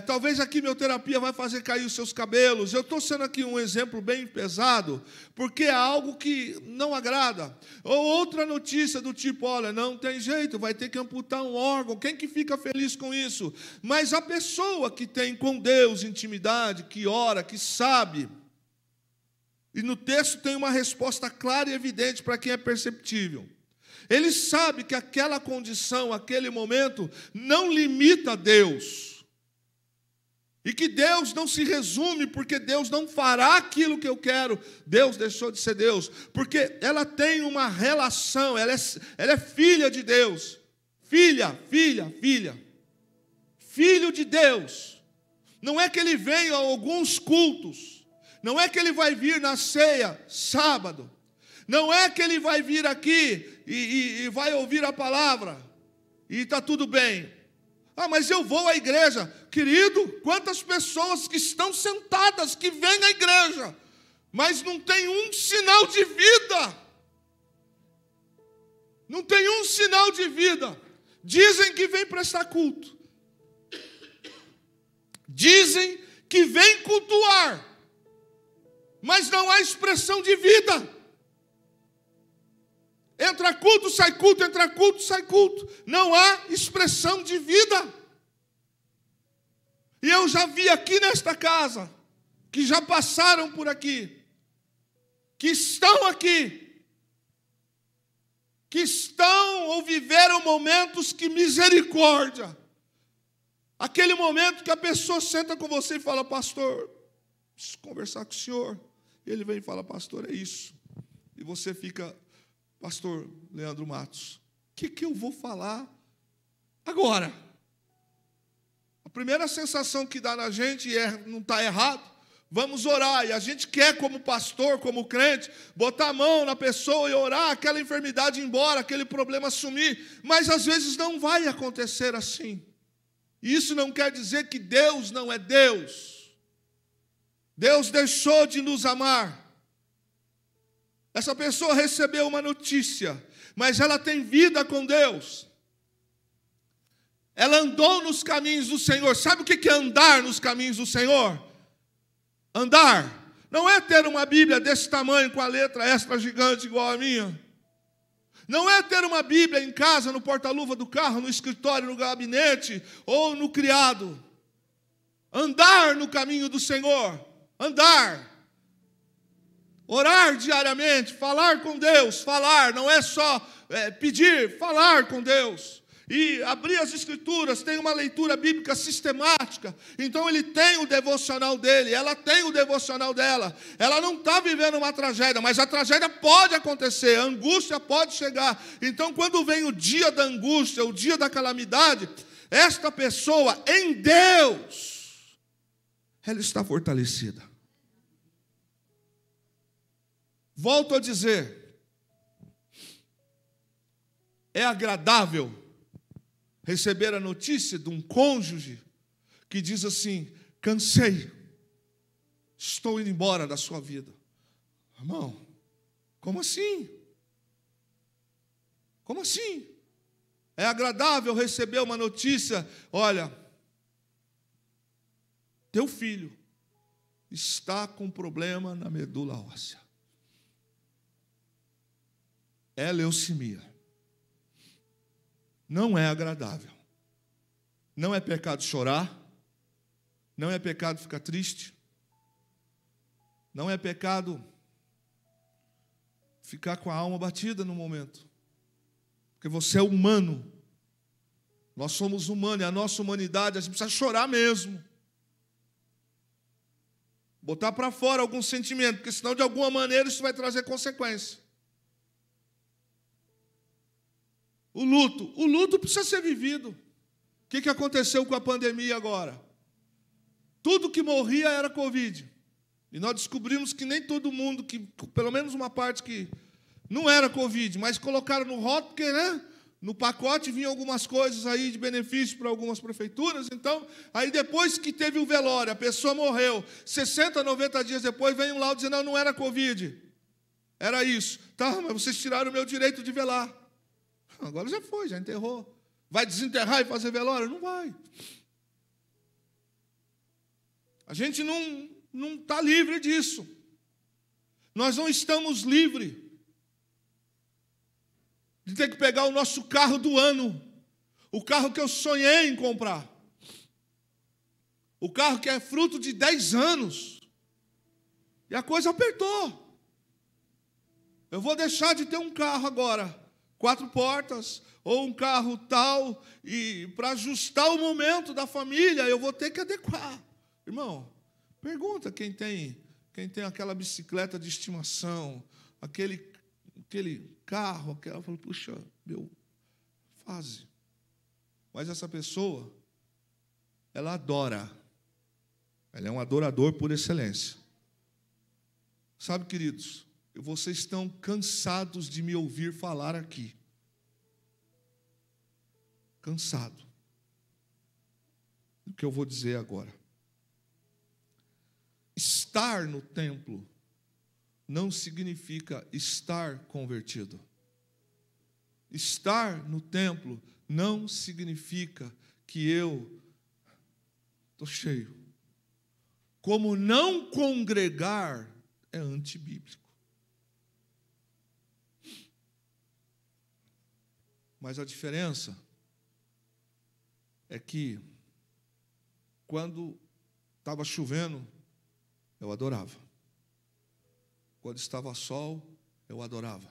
B: Talvez a quimioterapia vai fazer cair os seus cabelos. Eu estou sendo aqui um exemplo bem pesado, porque é algo que não agrada. Ou outra notícia do tipo, olha, não tem jeito, vai ter que amputar um órgão. Quem que fica feliz com isso? Mas a pessoa que tem com Deus intimidade, que ora, que sabe, e no texto tem uma resposta clara e evidente para quem é perceptível. Ele sabe que aquela condição, aquele momento, não limita Deus. E que Deus não se resume, porque Deus não fará aquilo que eu quero. Deus deixou de ser Deus. Porque ela tem uma relação, ela é filha de Deus. Filha. Filho de Deus. Não é que ele venha a alguns cultos. Não é que ele vai vir na ceia, sábado. Não é que ele vai vir aqui e vai ouvir a palavra e está tudo bem. Mas eu vou à igreja. Querido, quantas pessoas que estão sentadas, que vêm à igreja, mas não tem um sinal de vida. Não tem um sinal de vida. Dizem que vem prestar culto. Dizem que vem cultuar, mas não há expressão de vida. Entra culto, sai culto, entra culto, sai culto. Não há expressão de vida. E eu já vi aqui nesta casa, que já passaram por aqui, que estão aqui, que estão ou viveram momentos que misericórdia. Aquele momento que a pessoa senta com você e fala, pastor, preciso conversar com o senhor. Ele vem e fala, pastor, é isso. E você fica... Pastor Leandro Matos, o que eu vou falar agora? A primeira sensação que dá na gente não está errado. Vamos orar. E a gente quer, como pastor, como crente, botar a mão na pessoa e orar, aquela enfermidade ir embora, aquele problema sumir. Mas às vezes não vai acontecer assim. E isso não quer dizer que Deus não é Deus. Deus deixou de nos amar. Essa pessoa recebeu uma notícia, mas ela tem vida com Deus. Ela andou nos caminhos do Senhor. Sabe o que é andar nos caminhos do Senhor? Andar não é ter uma Bíblia desse tamanho, com a letra extra gigante igual a minha. Não é ter uma Bíblia em casa, no porta-luva do carro, no escritório, no gabinete ou no criado. Andar no caminho do Senhor. Andar. Orar diariamente, falar com Deus, falar, não é só pedir, falar com Deus. E abrir as Escrituras, tem uma leitura bíblica sistemática. Então ele tem o devocional dele, ela tem o devocional dela. Ela não está vivendo uma tragédia, mas a tragédia pode acontecer, a angústia pode chegar. Então quando vem o dia da angústia, o dia da calamidade, esta pessoa em Deus, ela está fortalecida. Volto a dizer, é agradável receber a notícia de um cônjuge que diz assim, cansei, estou indo embora da sua vida. Irmão, como assim? Como assim? É agradável receber uma notícia, olha, teu filho está com problema na medula óssea. É leucemia. Não é agradável. Não é pecado chorar. Não é pecado ficar triste. Não é pecado ficar com a alma batida no momento. Porque você é humano. Nós somos humanos e a nossa humanidade, a gente precisa chorar mesmo. Botar para fora algum sentimento, porque senão de alguma maneira isso vai trazer consequência. O luto precisa ser vivido. O que aconteceu com a pandemia agora? tudo que morria era Covid. E nós descobrimos que nem todo mundo, que pelo menos uma parte que não era Covid, mas colocaram no rótulo, porque, né, no pacote vinham algumas coisas aí de benefício para algumas prefeituras. Então, aí depois que teve o velório, a pessoa morreu, 60, 90 dias depois, vem um laudo dizendo, não era Covid. Era isso. Tá, mas vocês tiraram o meu direito de velar. Agora já foi, já enterrou. Vai desenterrar e fazer velório? Não vai. A gente não está livre disso. Nós não estamos livres de ter que pegar o nosso carro do ano, o carro que eu sonhei em comprar, o carro que é fruto de 10 anos, e a coisa apertou. Eu vou deixar de ter um carro agora, 4 portas, ou um carro tal, e para ajustar o momento da família, eu vou ter que adequar. Irmão, pergunta quem tem aquela bicicleta de estimação, aquele carro, aquela, fala, puxa, meu, fase. Mas essa pessoa, ela adora. Ela é um adorador por excelência. Sabe, queridos, vocês estão cansados de me ouvir falar aqui. Cansado. O que eu vou dizer agora? Estar no templo não significa estar convertido. Estar no templo não significa que eu estou cheio. Como não congregar é antibíblico. Mas a diferença é que quando estava chovendo, eu adorava. Quando estava sol, eu adorava.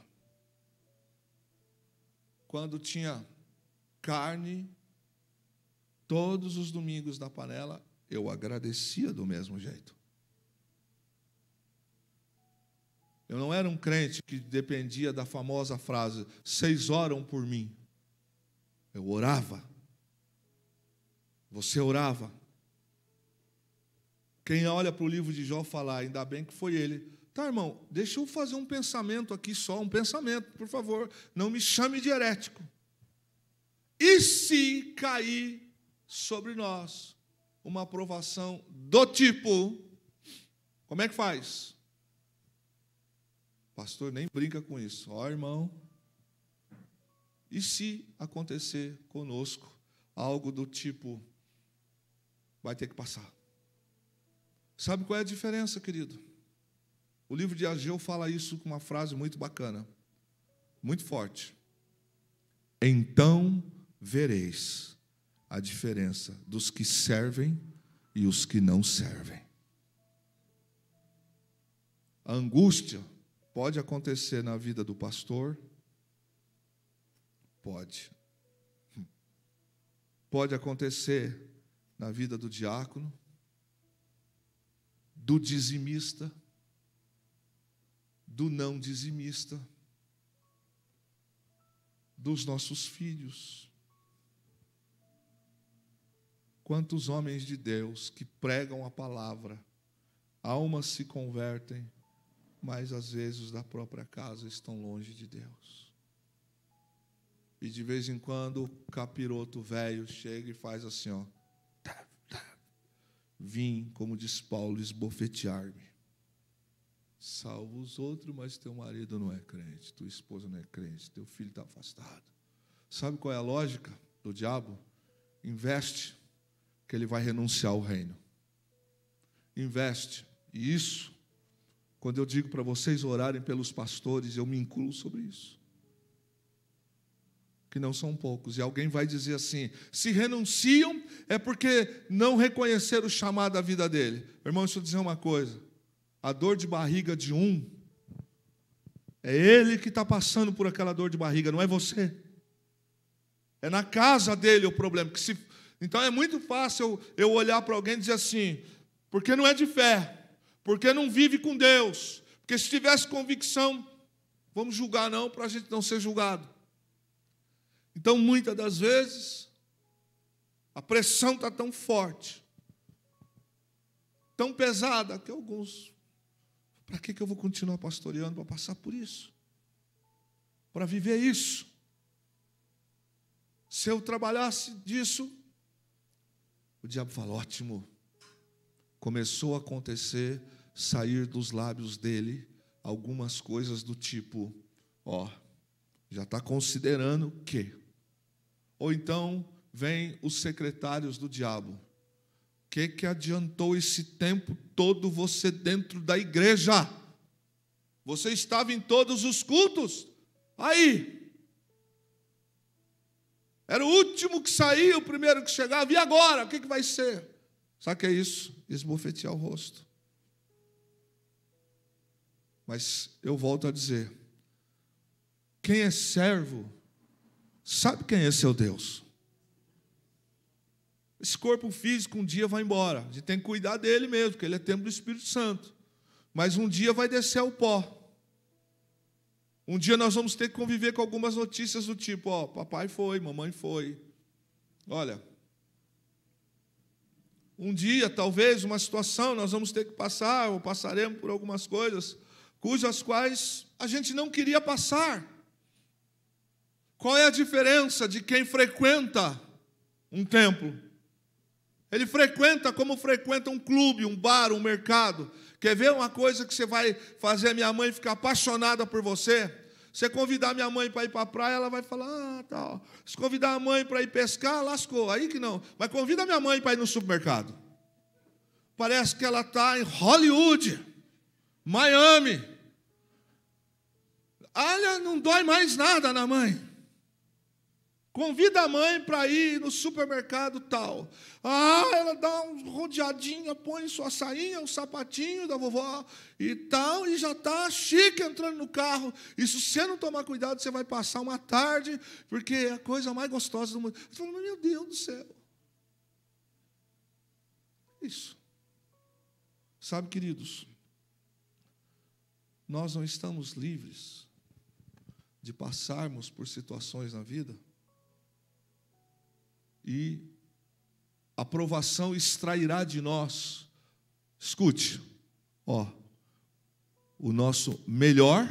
B: Quando tinha carne, todos os domingos na panela, eu agradecia do mesmo jeito. Eu não era um crente que dependia da famosa frase, 6 oram por mim. Eu orava. Você orava. Quem olha para o livro de Jó fala, ainda bem que foi ele. Tá, irmão, deixa eu fazer um pensamento aqui só, um pensamento, por favor. Não me chame de herético. E se cair sobre nós uma aprovação do tipo, como é que faz? O pastor nem brinca com isso. Ó, irmão, e se acontecer conosco algo do tipo, vai ter que passar. Sabe qual é a diferença, querido? O livro de Ageu fala isso com uma frase muito bacana, muito forte. Então vereis a diferença dos que servem e os que não servem. A angústia pode acontecer na vida do pastor? Pode. Pode acontecer na vida do diácono, do dizimista, do não dizimista, dos nossos filhos. Quantos homens de Deus que pregam a palavra, almas se convertem, mas às vezes os da própria casa estão longe de Deus. E de vez em quando o capiroto velho chega e faz assim, ó. Vim, como diz Paulo, esbofetear-me. Salvo os outros, mas teu marido não é crente, tua esposa não é crente, teu filho está afastado. Sabe qual é a lógica do diabo? Investe, que ele vai renunciar ao reino. Investe. E isso, quando eu digo para vocês orarem pelos pastores, eu me incluo sobre isso. Que não são poucos. E alguém vai dizer assim, se renunciam é porque não reconheceram o chamado da vida dele. Irmão, deixa eu dizer uma coisa. A dor de barriga de um, é ele que está passando por aquela dor de barriga, não é você. É na casa dele o problema. Então é muito fácil eu olhar para alguém e dizer assim, porque não é de fé, porque não vive com Deus, porque se tivesse convicção, vamos julgar não, para a gente não ser julgado. Então, muitas das vezes, a pressão está tão forte tão pesada que alguns, para que eu vou continuar pastoreando para passar por isso? Para viver isso? Se eu trabalhasse disso, o diabo fala, ótimo. Começou a acontecer, sair dos lábios dele algumas coisas do tipo, já está considerando que. Ou então, vem os secretários do diabo. O que adiantou esse tempo todo você dentro da igreja? Você estava em todos os cultos. Aí. Era o último que saía, o primeiro que chegava. E agora? O que vai ser? Sabe o que é isso? Esbofetear o rosto. Mas eu volto a dizer, quem é servo, sabe quem é seu Deus. Esse corpo físico um dia vai embora. A gente tem que cuidar dele mesmo, porque ele é templo do Espírito Santo. Mas um dia vai descer ao pó. Um dia nós vamos ter que conviver com algumas notícias do tipo, papai foi, mamãe foi. Olha, um dia, talvez, uma situação, nós vamos ter que passar, ou passaremos por algumas coisas, cujas quais a gente não queria passar. Qual é a diferença de quem frequenta um templo? Ele frequenta como frequenta um clube, um bar, um mercado. Quer ver uma coisa que você vai fazer a minha mãe ficar apaixonada por você? Você convidar minha mãe para ir para a praia, ela vai falar, tal. Se convidar a mãe para ir pescar, lascou. Aí que não. Mas convida a minha mãe para ir no supermercado. Parece que ela está em Hollywood, Miami. Olha, não dói mais nada na mãe. Convida a mãe para ir no supermercado tal. Ela dá uma rodeadinha, põe sua sainha, um sapatinho da vovó e tal, e já está chique entrando no carro. E se você não tomar cuidado, você vai passar uma tarde, porque é a coisa mais gostosa do mundo. Você fala, meu Deus do céu. Isso. Sabe, queridos, nós não estamos livres de passarmos por situações na vida e a provação extrairá de nós, escute, o nosso melhor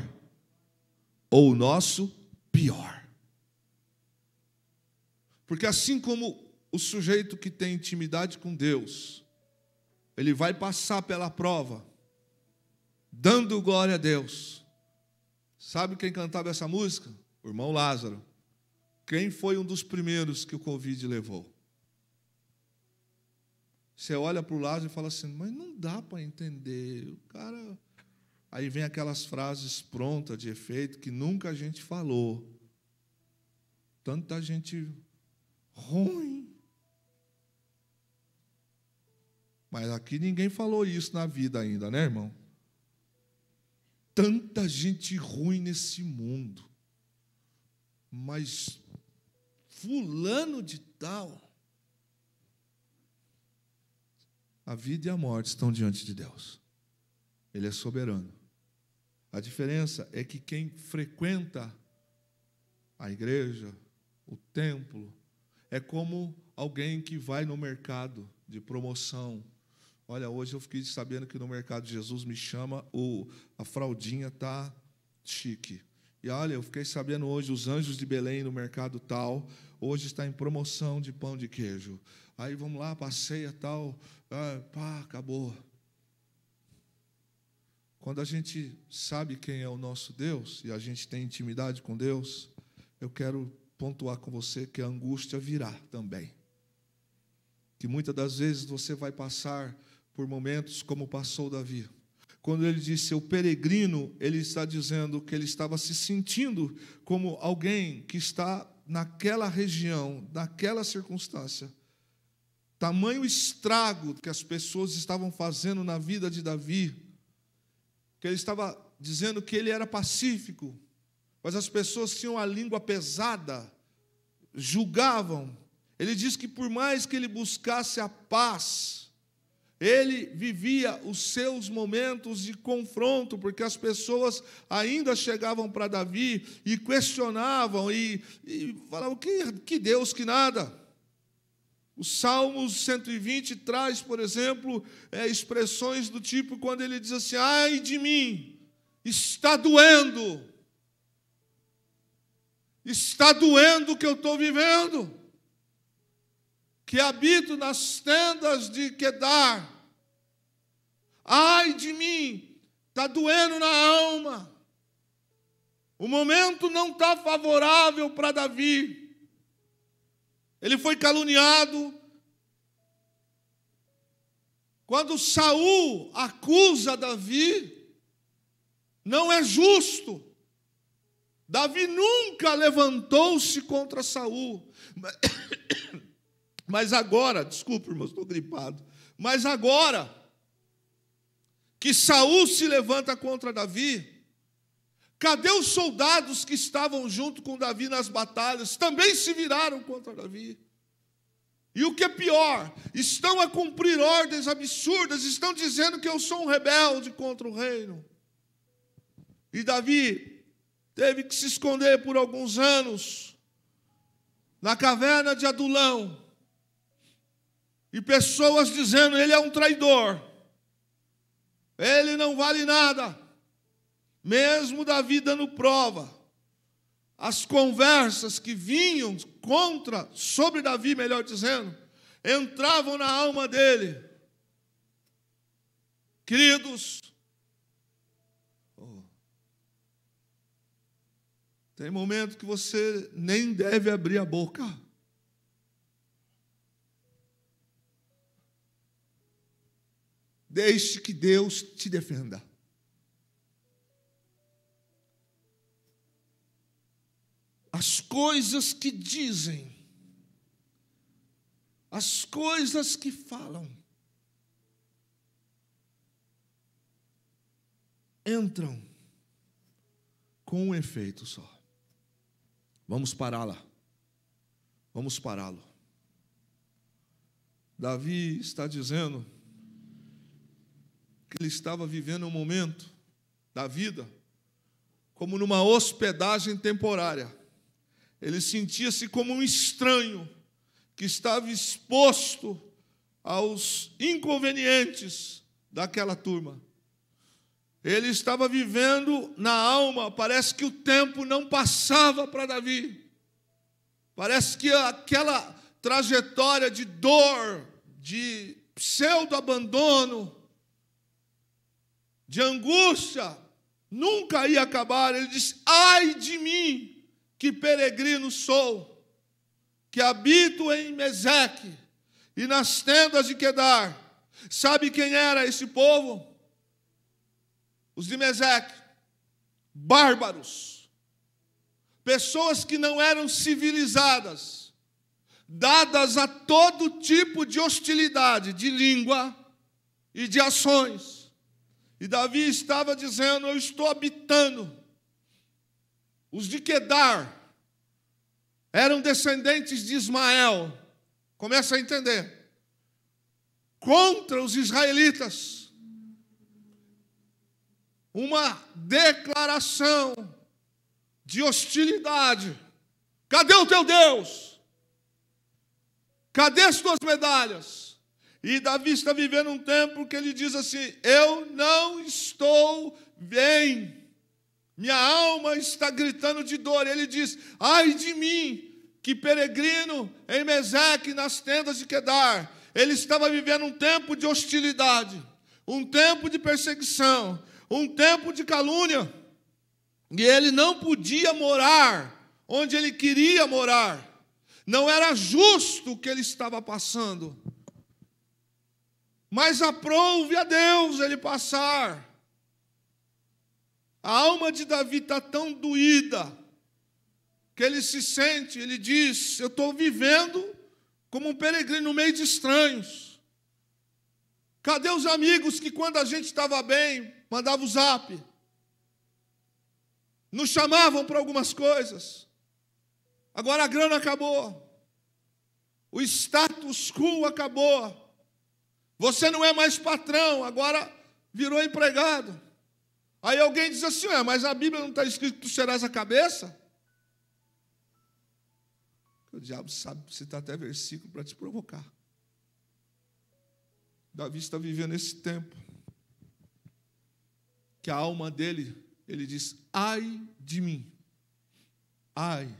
B: ou o nosso pior. Porque assim como o sujeito que tem intimidade com Deus, ele vai passar pela prova, dando glória a Deus. Sabe quem cantava essa música? O irmão Lázaro. Quem foi um dos primeiros que o Covid levou? Você olha para o Lázaro e fala assim, mas não dá para entender. O cara... Aí vem aquelas frases prontas de efeito que nunca a gente falou. Tanta gente ruim. Mas aqui ninguém falou isso na vida ainda, né, irmão? Tanta gente ruim nesse mundo. Mas fulano de tal. A vida e a morte estão diante de Deus. Ele é soberano. A diferença é que quem frequenta a igreja, o templo, é como alguém que vai no mercado de promoção. Olha, hoje eu fiquei sabendo que no mercado Jesus me chama, a fraldinha está chique. E olha, eu fiquei sabendo hoje, os anjos de Belém no mercado tal, hoje está em promoção de pão de queijo. Aí vamos lá, passeia tal, acabou. Quando a gente sabe quem é o nosso Deus, e a gente tem intimidade com Deus, eu quero pontuar com você que a angústia virá também. Que muitas das vezes você vai passar por momentos como passou Davi. Quando ele disse o peregrino, ele está dizendo que ele estava se sentindo como alguém que está naquela região, naquela circunstância. Tamanho estrago que as pessoas estavam fazendo na vida de Davi, que ele estava dizendo que ele era pacífico, mas as pessoas tinham a língua pesada, julgavam. Ele diz que por mais que ele buscasse a paz, ele vivia os seus momentos de confronto, porque as pessoas ainda chegavam para Davi e questionavam e falavam, que Deus, que nada. O Salmo 120 traz, por exemplo, expressões do tipo quando ele diz assim: ai de mim, está doendo o que eu estou vivendo, que habito nas tendas de Quedar. Ai de mim, está doendo na alma. O momento não está favorável para Davi. Ele foi caluniado. Quando Saul acusa Davi, não é justo. Davi nunca levantou-se contra Saul. Mas agora, desculpe, irmãos, estou gripado. Mas agora que Saul se levanta contra Davi, cadê os soldados que estavam junto com Davi nas batalhas? Também se viraram contra Davi. E o que é pior, estão a cumprir ordens absurdas, estão dizendo que eu sou um rebelde contra o reino. E Davi teve que se esconder por alguns anos na caverna de Adulão. E pessoas dizendo: ele é um traidor, ele não vale nada. Mesmo Davi dando prova, as conversas que vinham sobre Davi, melhor dizendo, entravam na alma dele. Queridos, tem momento que você nem deve abrir a boca. Deixe que Deus te defenda. As coisas que dizem, as coisas que falam, entram com um efeito só. Vamos pará-la. Vamos pará-lo. Davi está dizendo que ele estava vivendo um momento da vida como numa hospedagem temporária. Ele sentia-se como um estranho que estava exposto aos inconvenientes daquela turma. Ele estava vivendo na alma, parece que o tempo não passava para Davi. Parece que aquela trajetória de dor, de pseudo-abandono, de angústia, nunca ia acabar. Ele disse: ai de mim, que peregrino sou, que habito em Meseque e nas tendas de Quedar. Sabe quem era esse povo? Os de Meseque, bárbaros, pessoas que não eram civilizadas, dadas a todo tipo de hostilidade, de língua e de ações. E Davi estava dizendo: eu estou habitando. Os de Quedar eram descendentes de Ismael. Começa a entender. Contra os israelitas. Uma declaração de hostilidade. Cadê o teu Deus? Cadê as tuas medalhas? E Davi está vivendo um tempo que ele diz assim: eu não estou bem. Minha alma está gritando de dor. Ele diz: ai de mim, que peregrino em Meseque, nas tendas de Quedar. Ele estava vivendo um tempo de hostilidade, um tempo de perseguição, um tempo de calúnia. E ele não podia morar onde ele queria morar. Não era justo o que ele estava passando. Mas aprouve a Deus ele passar. A alma de Davi está tão doída que ele se sente, ele diz: eu estou vivendo como um peregrino no meio de estranhos. Cadê os amigos que quando a gente estava bem, mandavam o zap? Nos chamavam para algumas coisas. Agora a grana acabou. O status quo acabou. Você não é mais patrão, agora virou empregado. Aí alguém diz assim: mas a Bíblia não está escrito que tu serás a cabeça? O diabo sabe citar até versículo para te provocar. Davi está vivendo esse tempo que a alma dele, ele diz: ai de mim, ai,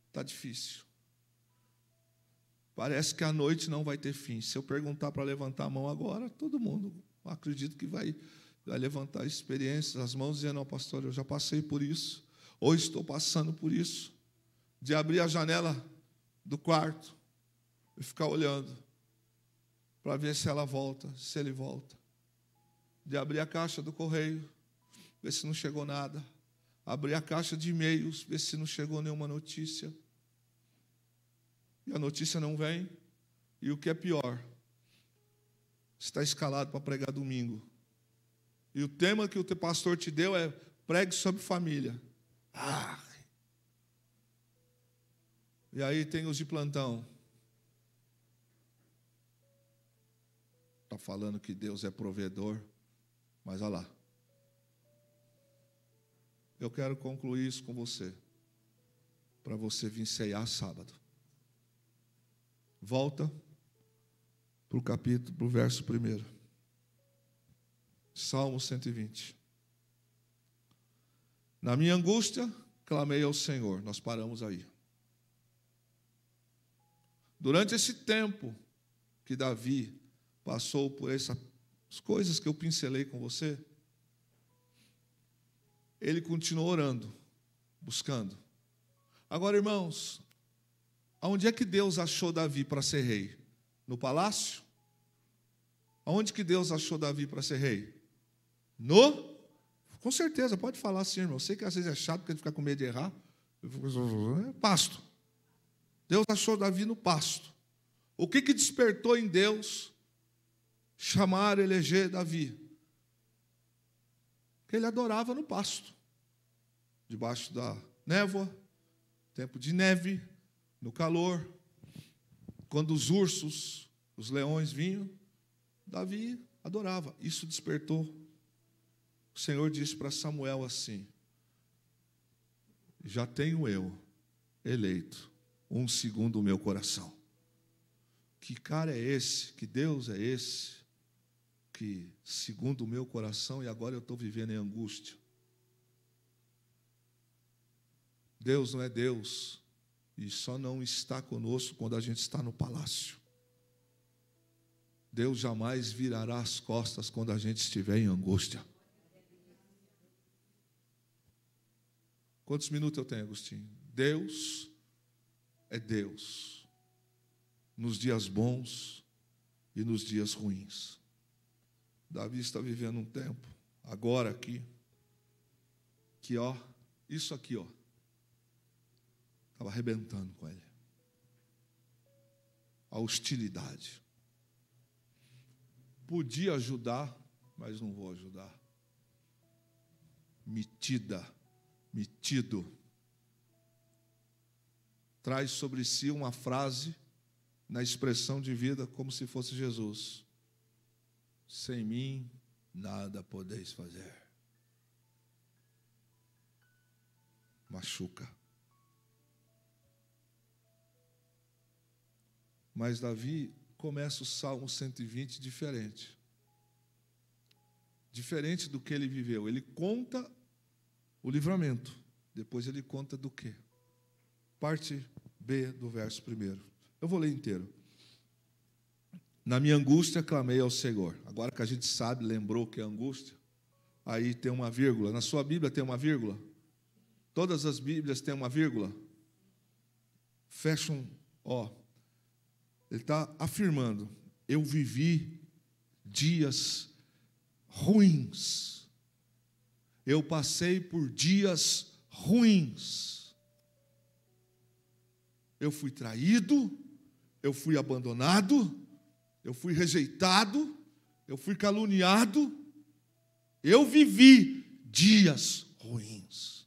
B: está difícil. Parece que a noite não vai ter fim. Se eu perguntar para levantar a mão agora, todo mundo, acredito que vai levantar experiências, as mãos, dizendo: não, pastor, eu já passei por isso, ou estou passando por isso, de abrir a janela do quarto e ficar olhando para ver se ela volta, se ele volta, de abrir a caixa do correio, ver se não chegou nada, abrir a caixa de e-mails, ver se não chegou nenhuma notícia, e a notícia não vem, e o que é pior, está escalado para pregar domingo, e o tema que o teu pastor te deu é: pregue sobre família. E aí tem os de plantão. Está falando que Deus é provedor, mas olha lá. Eu quero concluir isso com você, para você vir ceiar sábado. Volta para o capítulo, para o verso 1. Salmo 120. Na minha angústia, clamei ao Senhor. Nós paramos aí. Durante esse tempo que Davi passou por essas coisas que eu pincelei com você, ele continuou orando, buscando. Agora, irmãos, aonde é que Deus achou Davi para ser rei? No palácio? Aonde que Deus achou Davi para ser rei? Com certeza, pode falar assim, irmão. Eu sei que às vezes é chato porque ele fica com medo de errar. Pasto. Deus achou Davi no pasto. O que despertou em Deus chamar, eleger Davi? Que ele adorava no pasto, debaixo da névoa, tempo de neve, no calor, quando os ursos, os leões vinham, Davi adorava. Isso despertou. O Senhor disse para Samuel assim: já tenho eu eleito um segundo o meu coração. Que cara é esse? Que Deus é esse? Que segundo o meu coração, e agora eu estou vivendo em angústia. Deus não é Deus e só não está conosco quando a gente está no palácio. Deus jamais virará as costas quando a gente estiver em angústia. Quantos minutos eu tenho, Agostinho? Deus é Deus nos dias bons e nos dias ruins. Davi está vivendo um tempo, agora aqui, que isso aqui, estava arrebentando com ele. A hostilidade. Podia ajudar, mas não vou ajudar. Metido. Traz sobre si uma frase na expressão de vida como se fosse Jesus: sem mim nada podeis fazer. Machuca. Mas Davi começa o Salmo 120 diferente. Diferente do que ele viveu. Ele conta o livramento. Depois ele conta do quê? Parte B do verso 1. Eu vou ler inteiro. Na minha angústia clamei ao Senhor. Agora que a gente sabe, lembrou que é angústia, aí tem uma vírgula. Na sua Bíblia tem uma vírgula? Todas as Bíblias têm uma vírgula? Fecham, ele está afirmando: eu vivi dias ruins. Eu passei por dias ruins. Eu fui traído, eu fui abandonado, eu fui rejeitado, eu fui caluniado, eu vivi dias ruins.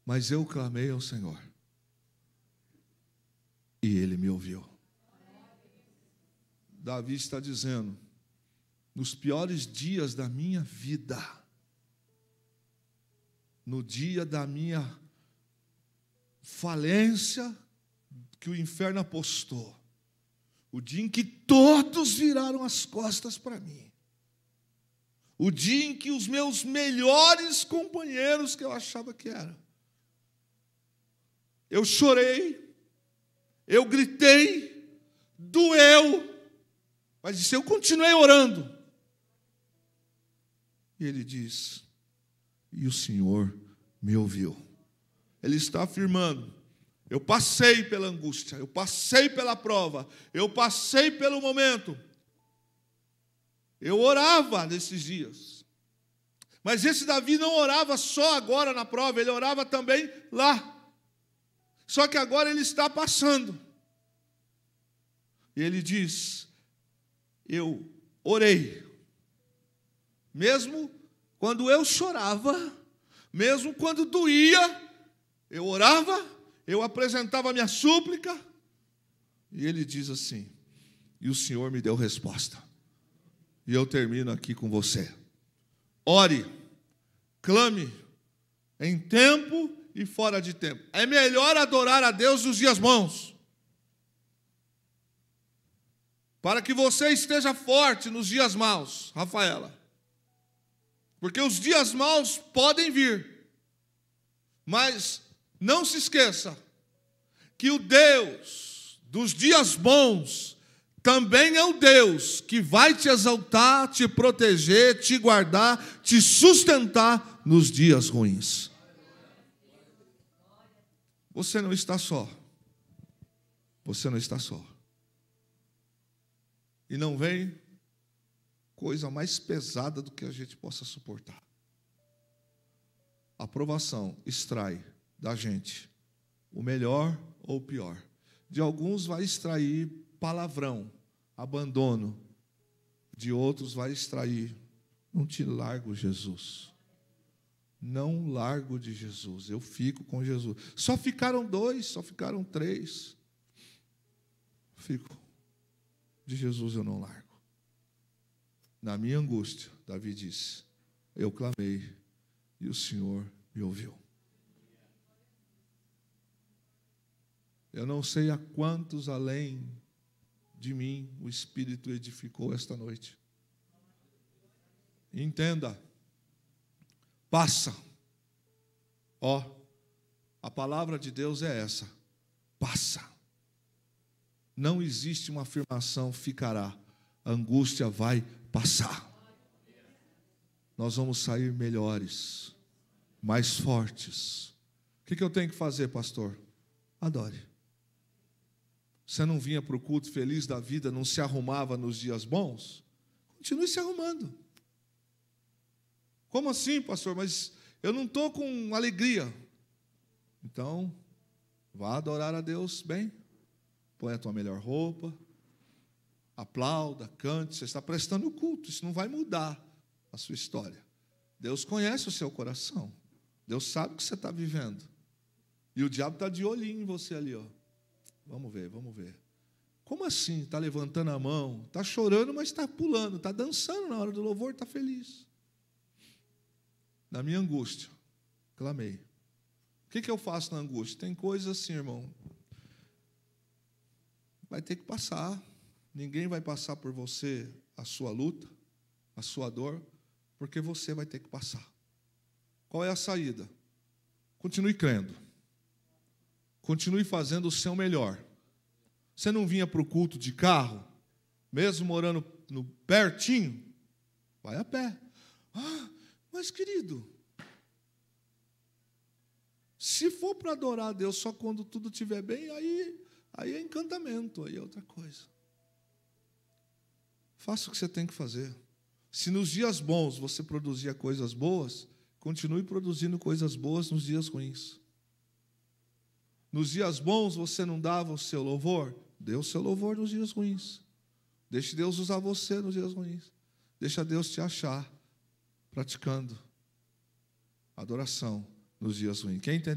B: Mas eu clamei ao Senhor, e Ele me ouviu. Davi está dizendo: nos piores dias da minha vida, no dia da minha falência, que o inferno apostou, o dia em que todos viraram as costas para mim, o dia em que os meus melhores companheiros, que eu achava que eram, eu chorei, eu gritei, doeu, mas disse, eu continuei orando. E ele diz, e o Senhor me ouviu. Ele está afirmando, eu passei pela angústia, eu passei pela prova, eu passei pelo momento. Eu orava nesses dias. Mas esse Davi não orava só agora na prova, ele orava também lá. Só que agora ele está passando. E ele diz, eu orei. Mesmo quando eu chorava, mesmo quando doía, eu orava, eu apresentava a minha súplica, e ele diz assim, e o Senhor me deu resposta. E eu termino aqui com você. Ore, clame, em tempo e fora de tempo. É melhor adorar a Deus nos dias bons, para que você esteja forte nos dias maus, Rafaela. Porque os dias maus podem vir, mas não se esqueça que o Deus dos dias bons também é o Deus que vai te exaltar, te proteger, te guardar, te sustentar nos dias ruins. Você não está só. Você não está só. E não vem coisa mais pesada do que a gente possa suportar. A provação extrai da gente o melhor ou o pior. De alguns vai extrair palavrão, abandono. De outros vai extrair, não te largo, Jesus. Não largo de Jesus, eu fico com Jesus. Só ficaram 2, só ficaram 3. Fico. De Jesus eu não largo. Na minha angústia, Davi disse, eu clamei e o Senhor me ouviu. Eu não sei a quantos além de mim o Espírito edificou esta noite. Entenda, passa. Ó, a palavra de Deus é essa, passa. Não existe uma afirmação ficará, a angústia vai passar. Nós vamos sair melhores, mais fortes. O que eu tenho que fazer, pastor? Adore. Você não vinha para o culto feliz da vida, não se arrumava nos dias bons? Continue se arrumando. Como assim, pastor? Mas eu não estou com alegria. Então, vá adorar a Deus bem. Põe a tua melhor roupa. Aplauda, cante. Você está prestando culto. Isso não vai mudar a sua história. Deus conhece o seu coração. Deus sabe o que você está vivendo. E o diabo está de olhinho em você ali, ó. Vamos ver, vamos ver. Como assim? Está levantando a mão, está chorando, mas está pulando, está dançando na hora do louvor, está feliz. Na minha angústia, clamei. O que eu faço na angústia? Tem coisas assim, irmão. Vai ter que passar. Ninguém vai passar por você a sua luta, a sua dor, porque você vai ter que passar. Qual é a saída? Continue crendo. Continue fazendo o seu melhor. Você não vinha para o culto de carro, mesmo morando no pertinho? Vai a pé. Ah, mas querido, se for para adorar a Deus só quando tudo estiver bem, aí é encantamento, aí é outra coisa. Faça o que você tem que fazer. Se nos dias bons você produzia coisas boas, continue produzindo coisas boas nos dias ruins. Nos dias bons você não dava o seu louvor? Dê o seu louvor nos dias ruins. Deixe Deus usar você nos dias ruins. Deixa Deus te achar praticando adoração nos dias ruins. Quem entende?